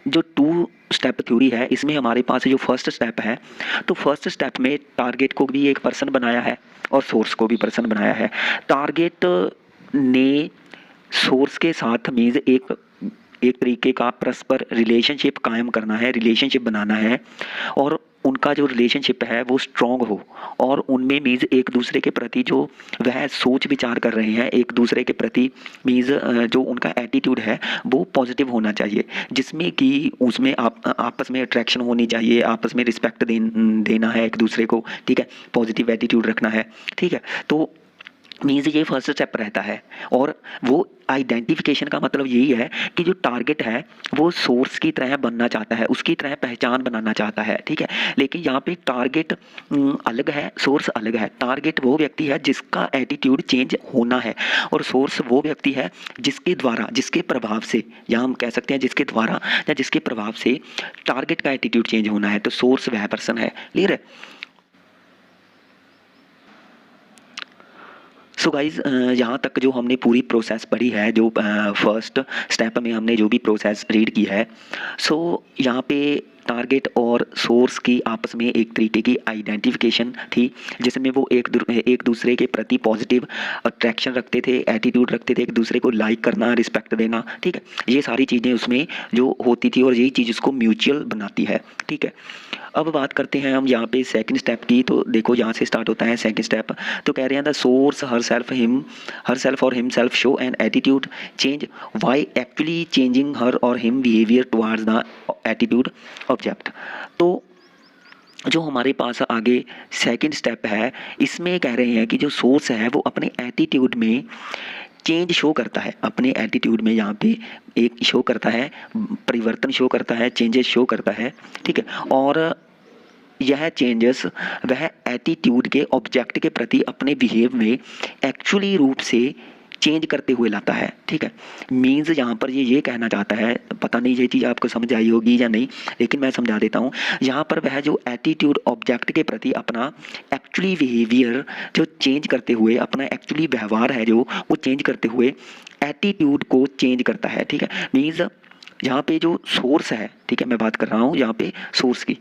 जो 2 स्टेप थ्योरी है इसमें हमारे पास जो फर्स्ट स्टेप है, तो फर्स्ट स्टेप में टारगेट को भी एक पर्सन बनाया है और सोर्स को भी पर्सन बनाया है। टारगेट ने सोर्स के साथ मीन्स एक तरीके का परस्पर रिलेशनशिप कायम करना है, रिलेशनशिप बनाना है, और उनका जो रिलेशनशिप है वो स्ट्रॉन्ग हो, और उनमें मीन्स एक दूसरे के प्रति जो वह सोच विचार कर रहे हैं एक दूसरे के प्रति, मीन्स जो उनका एटीट्यूड है वो पॉजिटिव होना चाहिए, जिसमें कि उसमें आपस में अट्रैक्शन होनी चाहिए, आपस में रिस्पेक्ट देना है एक दूसरे को, ठीक है, पॉजिटिव एटीट्यूड रखना है, ठीक है। तो मीन्स ये फर्स्ट स्टेप रहता है। और वो आइडेंटिफिकेशन का मतलब यही है कि जो टारगेट है वो सोर्स की तरह बनना चाहता है, उसकी तरह पहचान बनाना चाहता है, ठीक है। लेकिन यहाँ पे टारगेट अलग है, सोर्स अलग है। टारगेट वो व्यक्ति है जिसका एटीट्यूड चेंज होना है, और सोर्स वो व्यक्ति है जिसके द्वारा, जिसके प्रभाव से, या हम कह सकते हैं जिसके द्वारा या जिसके प्रभाव से टारगेट का एटीट्यूड चेंज होना है। तो सोर्स वह पर्सन है। क्लियर है। सो गाइज यहाँ तक जो हमने पूरी प्रोसेस पढ़ी है, जो फर्स्ट स्टेप में हमने जो भी प्रोसेस रीड की है, सो यहाँ पे टारगेट और सोर्स की आपस में एक तरीके की आइडेंटिफिकेशन थी, जिसमें वो एक दूसरे के प्रति पॉजिटिव अट्रैक्शन रखते थे, एटीट्यूड रखते थे, एक दूसरे को लाइक करना, रिस्पेक्ट देना, ठीक है। ये सारी चीज़ें उसमें जो होती थी और यही चीज़ उसको म्यूचुअल बनाती है, ठीक है। अब बात करते हैं हम यहाँ पे सेकंड स्टेप की। तो देखो यहाँ से स्टार्ट होता है सेकंड स्टेप। तो कह रहे हैं the source herself or himself show an attitude change by actually changing her or him behaviour towards the attitude object. तो जो हमारे पास आगे सेकंड स्टेप है, इसमें कह रहे हैं कि जो सोर्स है वो अपने एटीट्यूड में चेंज शो करता है, अपने एटीट्यूड में यहाँ पे एक शो करता है, परिवर्तन शो करता है, चेंजेस शो करता है, ठीक है। और यह चेंजेस वह एटीट्यूड के ऑब्जेक्ट के प्रति अपने बिहेव में एक्चुअली रूप से चेंज करते हुए लाता है, ठीक है। मीन्स यहाँ पर ये कहना चाहता है, पता नहीं ये चीज़ आपको समझ आई होगी या नहीं, लेकिन मैं समझा देता हूँ। यहाँ पर वह जो एटीट्यूड ऑब्जेक्ट के प्रति अपना एक्चुअली बिहेवियर जो चेंज करते हुए, अपना एक्चुअली व्यवहार है जो वो चेंज करते हुए एटीट्यूड को चेंज करता है, ठीक है। मीन्स यहाँ पे जो सोर्स है, ठीक है, मैं बात कर रहा हूँ यहाँ पे सोर्स की।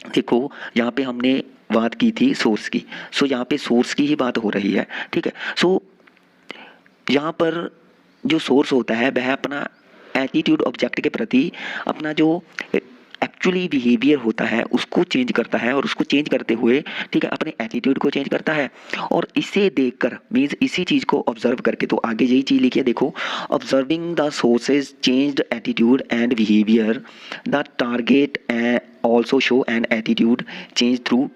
देखो यहाँ पे हमने बात की थी सोर्स की, सो यहाँ पे सोर्स की ही बात हो रही है, ठीक है। सो यहाँ पर जो सोर्स होता है वह अपना एटीट्यूड ऑब्जेक्ट के प्रति अपना जो एक्चुअली बिहेवियर होता है उसको चेंज करता है, और उसको चेंज करते हुए, ठीक है, अपने एटीट्यूड को चेंज करता है। और इसे देखकर मीन्स इसी चीज़ को ऑब्जर्व करके, तो आगे यही चीज़ लिखिए, देखो, observing the sources changed attitude and behaviour the target also show an attitude change through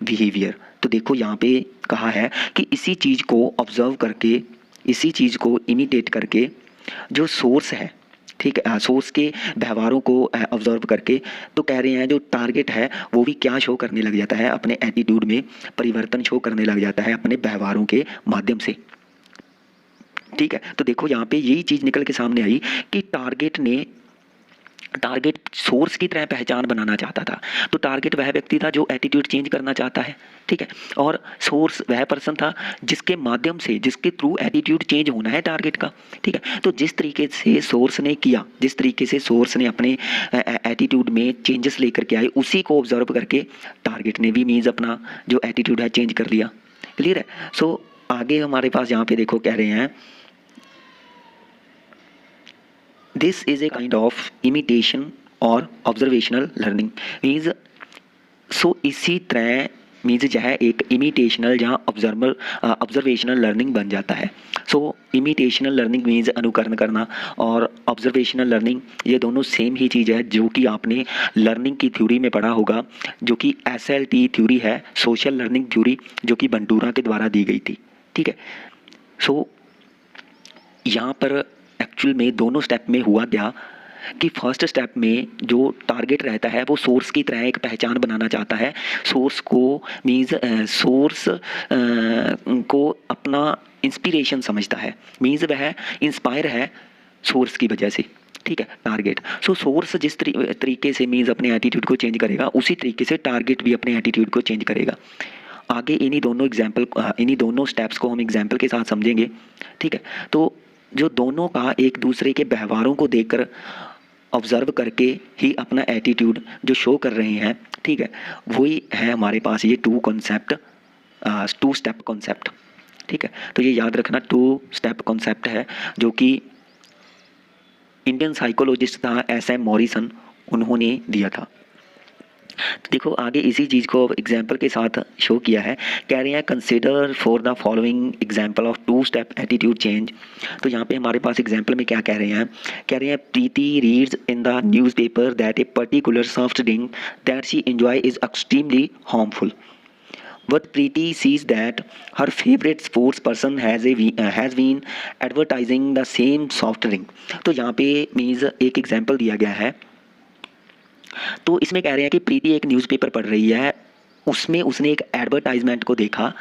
behaviour. तो देखो यहाँ पे कहा है कि इसी चीज़ को ऑब्जर्व करके, इसी चीज़ को इमिटेट करके जो सोर्स है, ठीक है, सोर्स के व्यवहारों को ऑब्जर्व करके, तो कह रहे हैं जो टारगेट है वो भी क्या शो करने लग जाता है, अपने एटीट्यूड में परिवर्तन शो करने लग जाता है अपने व्यवहारों के माध्यम से, ठीक है। तो देखो यहाँ पे यही चीज़ निकल के सामने आई कि टारगेट सोर्स की तरह पहचान बनाना चाहता था। तो टारगेट वह व्यक्ति था जो एटीट्यूड चेंज करना चाहता है, ठीक है, और सोर्स वह पर्सन था जिसके माध्यम से, जिसके थ्रू एटीट्यूड चेंज होना है टारगेट का, ठीक है। तो जिस तरीके से सोर्स ने किया, जिस तरीके से सोर्स ने अपने एटीट्यूड में चेंजेस लेकर के आए, उसी को ऑब्जर्व करके टारगेट ने भी मीन्स अपना जो एटीट्यूड है चेंज कर लिया। क्लियर है। सो आगे हमारे पास यहाँ पे देखो कह रहे हैं this is a kind of imitation और ऑब्जर्वेशनल लर्निंग। मीन्स सो इसी तरह मीन्स यह एक इमिटेशनल जहाँ ऑब्जर्वेशनल लर्निंग बन जाता है। सो इमिटेशनल लर्निंग मीन्स अनुकरण करना, और ऑब्जर्वेशनल लर्निंग ये दोनों सेम ही चीज़ है जो कि आपने लर्निंग की थ्योरी में पढ़ा होगा, जो कि SLT थ्योरी है, सोशल लर्निंग थ्योरी, जो कि बंटूरा के द्वारा दी गई थी, ठीक है। सो यहाँ पर एक्चुअल में दोनों स्टेप में हुआ क्या कि फर्स्ट स्टेप में जो टारगेट रहता है वो सोर्स की तरह एक पहचान बनाना चाहता है, सोर्स को मीन्स सोर्स को अपना इंस्पिरेशन समझता है, मीन्स वह इंस्पायर है सोर्स की वजह से, ठीक है, टारगेट। सो सोर्स जिस तरीके से मीन्स अपने एटीट्यूड को चेंज करेगा, उसी तरीके से टारगेट भी अपने एटीट्यूड को चेंज करेगा। आगे इन्हीं दोनों स्टेप्स को हम एग्जाम्पल के साथ समझेंगे, ठीक है। तो जो दोनों का एक दूसरे के व्यवहारों को देखकर ऑब्जर्व करके ही अपना एटीट्यूड जो शो कर रहे हैं, ठीक है, वही है हमारे पास ये टू स्टेप कॉन्सेप्ट, ठीक है। तो ये याद रखना 2 स्टेप कॉन्सेप्ट है जो कि इंडियन साइकोलॉजिस्ट था SM मॉरिसन, उन्होंने दिया था। देखो आगे इसी चीज़ को एग्जाम्पल के साथ शो किया है, कह रहे हैं consider for the following example of 2 step attitude change. तो यहाँ पे हमारे पास एग्जाम्पल में क्या कह रहे हैं Preeti reads in the newspaper that a particular soft drink that she enjoy is extremely harmful, but Preeti sees that her favorite sports person has been advertising the same soft drink। तो यहाँ पे means एक example दिया गया है। तो इसमें कह रहे हैं कि प्रीति एक न्यूज़पेपर पढ़ रही है, उसमें उसने एक एडवर्टाइजमेंट को देखा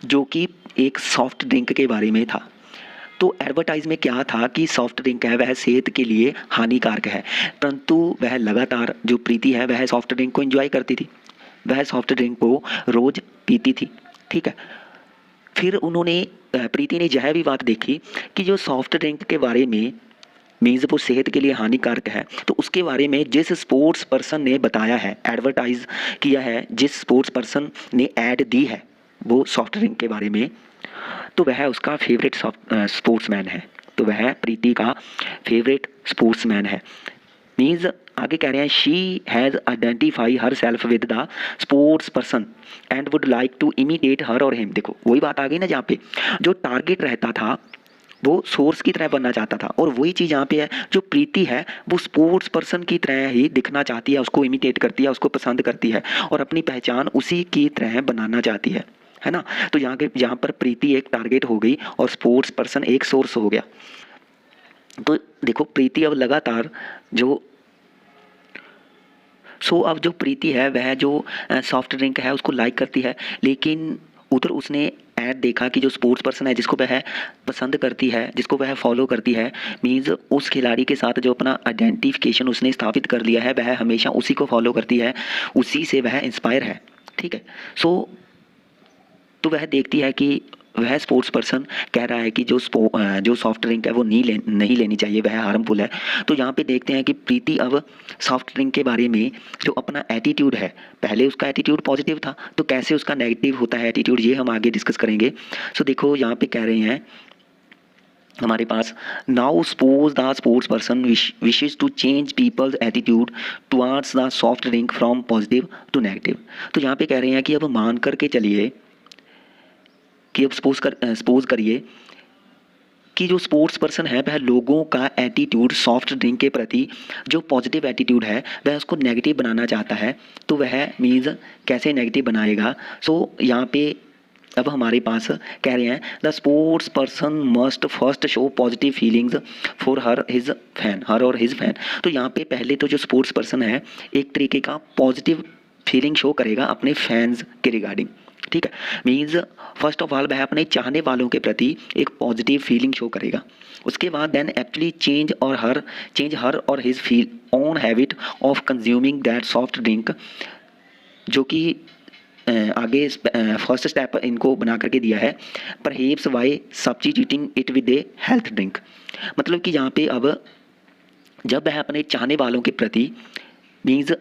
जो कि एक सॉफ्ट ड्रिंक के बारे में था। तो एडवर्टाइज में क्या था कि सॉफ्ट ड्रिंक है वह सेहत के लिए हानिकारक है, परंतु वह लगातार जो प्रीति है वह सॉफ्ट ड्रिंक को एंजॉय करती थी, वह सॉफ्ट ड्रिंक को रोज़ पीती थी, ठीक है। फिर प्रीति ने यह भी बात देखी कि जो सॉफ्ट ड्रिंक के बारे में मीन्स वो सेहत के लिए हानिकारक है, तो उसके बारे में जिस स्पोर्ट्स पर्सन ने बताया है, एडवर्टाइज किया है, जिस स्पोर्ट्स पर्सन ने ऐड दी है वो सॉफ्ट ड्रिंक के बारे में, तो वह उसका फेवरेट स्पोर्ट्समैन है, तो वह प्रीति का फेवरेट स्पोर्ट्समैन है। मीन्स आगे कह रहे हैं she has identify herself with the sports person and would like to imitate her or him. देखो वही बात आ गई ना, जहाँ पे जो टारगेट रहता था वो सोर्स की तरह बनना चाहता था, और वही चीज़ यहाँ पे है, जो प्रीति है वो स्पोर्ट्स पर्सन की तरह ही दिखना चाहती है, उसको इमिटेट करती है, उसको पसंद करती है और अपनी पहचान उसी की तरह बनाना चाहती है ना। तो यहाँ पर प्रीति एक टारगेट हो गई और स्पोर्ट्स पर्सन एक सोर्स हो गया। तो देखो प्रीति अब लगातार अब जो प्रीति है वह जो सॉफ्ट ड्रिंक है उसको लाइक करती है, लेकिन उधर उसने ऐड देखा कि जो स्पोर्ट्स पर्सन है जिसको वह पसंद करती है, जिसको वह फॉलो करती है, मीन्स उस खिलाड़ी के साथ जो अपना आइडेंटिफिकेशन उसने स्थापित कर लिया है, वह हमेशा उसी को फॉलो करती है, उसी से वह इंस्पायर है। ठीक है, तो वह देखती है कि वह स्पोर्ट्स पर्सन कह रहा है कि जो सॉफ्ट ड्रिंक है वो नहीं लेनी चाहिए, वह हार्मफुल है। तो यहाँ पे देखते हैं कि प्रीति अब सॉफ्ट ड्रिंक के बारे में जो अपना एटीट्यूड है, पहले उसका एटीट्यूड पॉजिटिव था, तो कैसे उसका नेगेटिव होता है एटीट्यूड, ये हम आगे डिस्कस करेंगे। सो देखो यहाँ पे कह रहे हैं हमारे पास, now suppose the sports person wishes to change people's attitude towards the soft drink from positive to negative. तो यहाँ पे कह रहे हैं कि अब मान करके चलिए कि अब सपोज करिए कि जो स्पोर्ट्स पर्सन है वह लोगों का एटीट्यूड सॉफ्ट ड्रिंक के प्रति जो पॉजिटिव एटीट्यूड है वह उसको नेगेटिव बनाना चाहता है, तो वह मीन्स कैसे नेगेटिव बनाएगा। यहाँ पे अब हमारे पास कह रहे हैं the sports person must first show positive feelings for her or his fan. तो यहाँ पे पहले तो जो स्पोर्ट्स पर्सन है एक तरीके का पॉजिटिव फीलिंग शो करेगा अपने फैंस के रिगार्डिंग। ठीक है, मीन्स फर्स्ट ऑफ ऑल वह अपने चाहने वालों के प्रति एक पॉजिटिव फीलिंग शो करेगा। उसके बाद then actually change her or his feel own habit of consuming that soft drink, जो कि आगे फर्स्ट स्टेप इनको बना करके दिया है, perhaps by substituting it with a health drink. मतलब कि यहाँ पे अब जब वह अपने चाहने वालों के प्रति मीन्स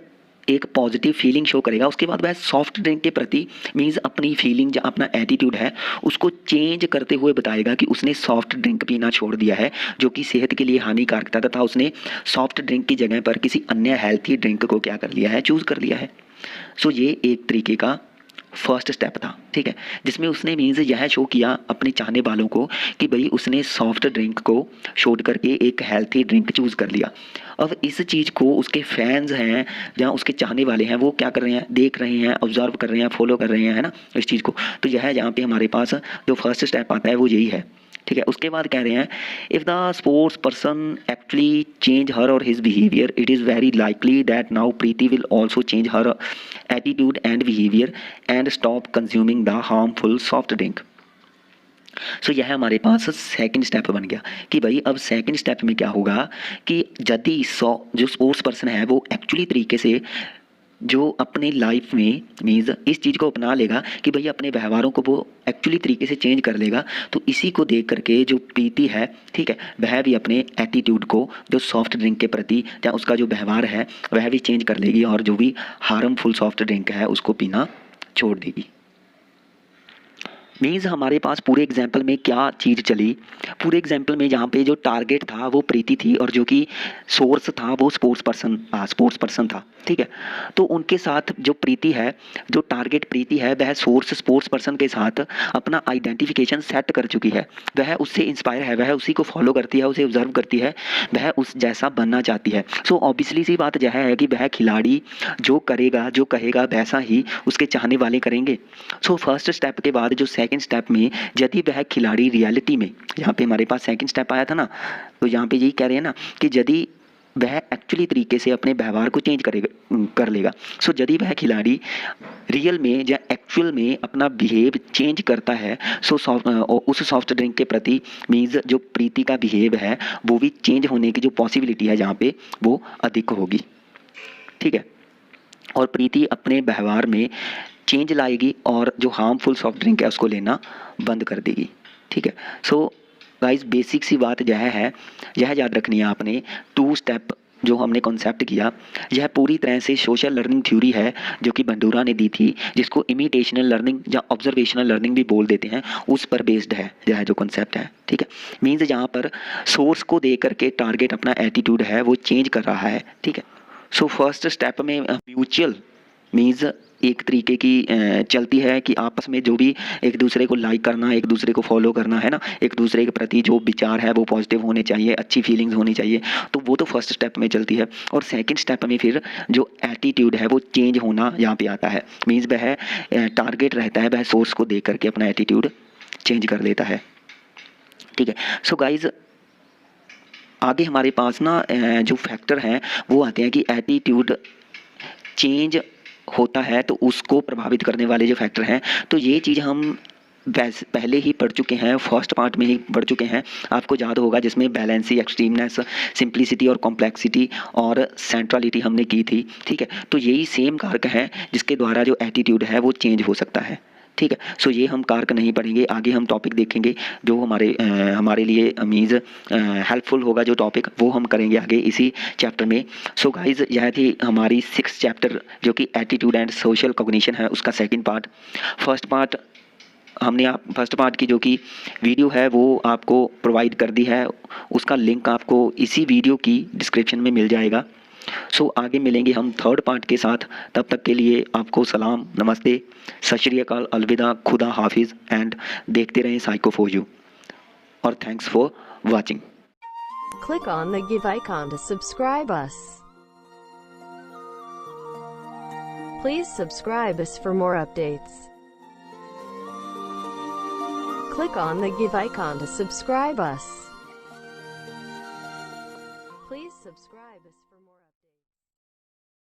एक पॉजिटिव फीलिंग शो करेगा, उसके बाद वह सॉफ्ट ड्रिंक के प्रति मीन्स अपनी फीलिंग जो अपना एटीट्यूड है उसको चेंज करते हुए बताएगा कि उसने सॉफ्ट ड्रिंक पीना छोड़ दिया है जो कि सेहत के लिए हानिकारक था, तथा उसने सॉफ्ट ड्रिंक की जगह पर किसी अन्य हेल्थी ड्रिंक को क्या कर लिया है, चूज़ कर लिया है। सो ये एक तरीके का फर्स्ट स्टेप था। ठीक है, जिसमें उसने मीन्स यह शो किया अपने चाहने वालों को कि भाई उसने सॉफ्ट ड्रिंक को छोड़ करके एक हेल्थी ड्रिंक चूज़ कर लिया। अब इस चीज़ को उसके फैंस हैं जहाँ उसके चाहने वाले हैं वो क्या कर रहे हैं, देख रहे हैं, ऑब्जर्व कर रहे हैं, फॉलो कर रहे हैं, है ना इस चीज़ को। तो यह यहाँ पे हमारे पास जो फर्स्ट स्टेप आता है वो यही है। ठीक है, उसके बाद कह रहे हैं if the sports person actually change her or his behaviour it is very likely that now Preeti will also change her attitude and behaviour and stop consuming the harmful soft drink. So यह हमारे पास second step बन गया कि भाई अब second step में क्या होगा कि यदि जो स्पोर्ट्स पर्सन है वो एक्चुअली तरीके से जो अपने लाइफ में मीन्स इस चीज़ को अपना लेगा कि भाई अपने व्यवहारों को वो एक्चुअली तरीके से चेंज कर लेगा, तो इसी को देख करके जो प्रीति है, ठीक है, वह भी अपने एटीट्यूड को जो सॉफ्ट ड्रिंक के प्रति या उसका जो व्यवहार है वह भी चेंज कर लेगी और जो भी हार्मफुल सॉफ्ट ड्रिंक है उसको पीना छोड़ देगी। मीन्स हमारे पास पूरे एग्जाम्पल में क्या चीज़ चली, पूरे एग्जाम्पल में जहाँ पे जो टारगेट था वो प्रीति थी और जो कि सोर्स था वो स्पोर्ट्स पर्सन था। ठीक है, तो उनके साथ जो प्रीति है, जो टारगेट प्रीति है वह सोर्स स्पोर्ट्स पर्सन के साथ अपना आइडेंटिफिकेशन सेट कर चुकी है, वह उससे इंस्पायर है, वह उसी को फॉलो करती है, उसे ऑब्जर्व करती है, वह उस जैसा बनना चाहती है। सो ऑब्वियसली सी बात यह है कि वह खिलाड़ी जो करेगा जो कहेगा वैसा ही उसके चाहने वाले करेंगे। सो फर्स्ट स्टेप के बाद जो सेकंड स्टेप में यदि वह खिलाड़ी रियलिटी में, यहाँ पे हमारे पास सेकंड स्टेप आया था ना, तो यहाँ पे यही कह रहे हैं ना कि यदि वह एक्चुअली तरीके से अपने व्यवहार को चेंज कर लेगा। सो यदि वह खिलाड़ी रियल में या एक्चुअल में अपना बिहेव चेंज करता है, सो उस सॉफ्ट ड्रिंक के प्रति मीन्स जो प्रीति का बिहेव है वो भी चेंज होने की जो पॉसिबिलिटी है जहाँ पे वो अधिक होगी। ठीक है, और प्रीति अपने व्यवहार में चेंज लाएगी और जो हार्मफुल सॉफ्ट ड्रिंक है उसको लेना बंद कर देगी। ठीक है, सो गाइस बेसिक सी बात यह याद रखनी है आपने। 2 स्टेप जो हमने कॉन्सेप्ट किया, यह पूरी तरह से सोशल लर्निंग थ्योरी है जो कि बंडूरा ने दी थी, जिसको इमिटेशनल लर्निंग या ऑब्जर्वेशनल लर्निंग भी बोल देते हैं, उस पर बेस्ड है यह जो कॉन्सेप्ट है। ठीक है, मीन्स यहाँ पर सोर्स को दे करके टारगेट अपना एटीट्यूड है वो चेंज कर रहा है। ठीक है, सो फर्स्ट स्टेप में म्यूचुअल मीन्स एक तरीके की चलती है कि आपस में जो भी एक दूसरे को लाइक करना, एक दूसरे को फॉलो करना है ना, एक दूसरे के प्रति जो विचार है वो पॉजिटिव होने चाहिए, अच्छी फीलिंग्स होनी चाहिए, तो वो तो फर्स्ट स्टेप में चलती है। और सेकंड स्टेप में फिर जो एटीट्यूड है वो चेंज होना यहाँ पे आता है। मीन्स वह टारगेट रहता है, वह सोर्स को देख करके अपना एटीट्यूड चेंज कर लेता है। ठीक है, सो गाइज आगे हमारे पास ना जो फैक्टर हैं वो आते हैं कि एटीट्यूड चेंज होता है तो उसको प्रभावित करने वाले जो फैक्टर हैं, तो ये चीज़ हम पहले ही पढ़ चुके हैं, फर्स्ट पार्ट में ही पढ़ चुके हैं, आपको याद होगा, जिसमें बैलेंसी, एक्सट्रीमनेस, सिंप्लिसिटी और कॉम्प्लेक्सिटी और सेंट्रलिटी हमने की थी। ठीक है, तो यही सेम कारक है जिसके द्वारा जो एटीट्यूड है वो चेंज हो सकता है। ठीक है, सो ये हम कारक नहीं पढ़ेंगे, आगे हम टॉपिक देखेंगे जो हमारे लिए मीन्स हेल्पफुल होगा, जो टॉपिक वो हम करेंगे आगे इसी चैप्टर में। सो गाइज यह थी हमारी 6th चैप्टर जो कि एटीट्यूड एंड सोशल कॉग्निशन है, उसका सेकंड पार्ट। फर्स्ट पार्ट की जो कि वीडियो है वो आपको प्रोवाइड कर दी है, उसका लिंक आपको इसी वीडियो की डिस्क्रिप्शन में मिल जाएगा। सो आगे मिलेंगे हम थर्ड पार्ट के साथ, तब तक के लिए आपको सलाम, नमस्ते, सत श्री अकाल, अलविदा, खुदा हाफिज़ एंड देखते रहें साइको फॉर यू और thanks for watching. Click on the give icon to subscribe us. Please subscribe us for more updates. Click on the give icon to subscribe us. Please subscribe us for more updates.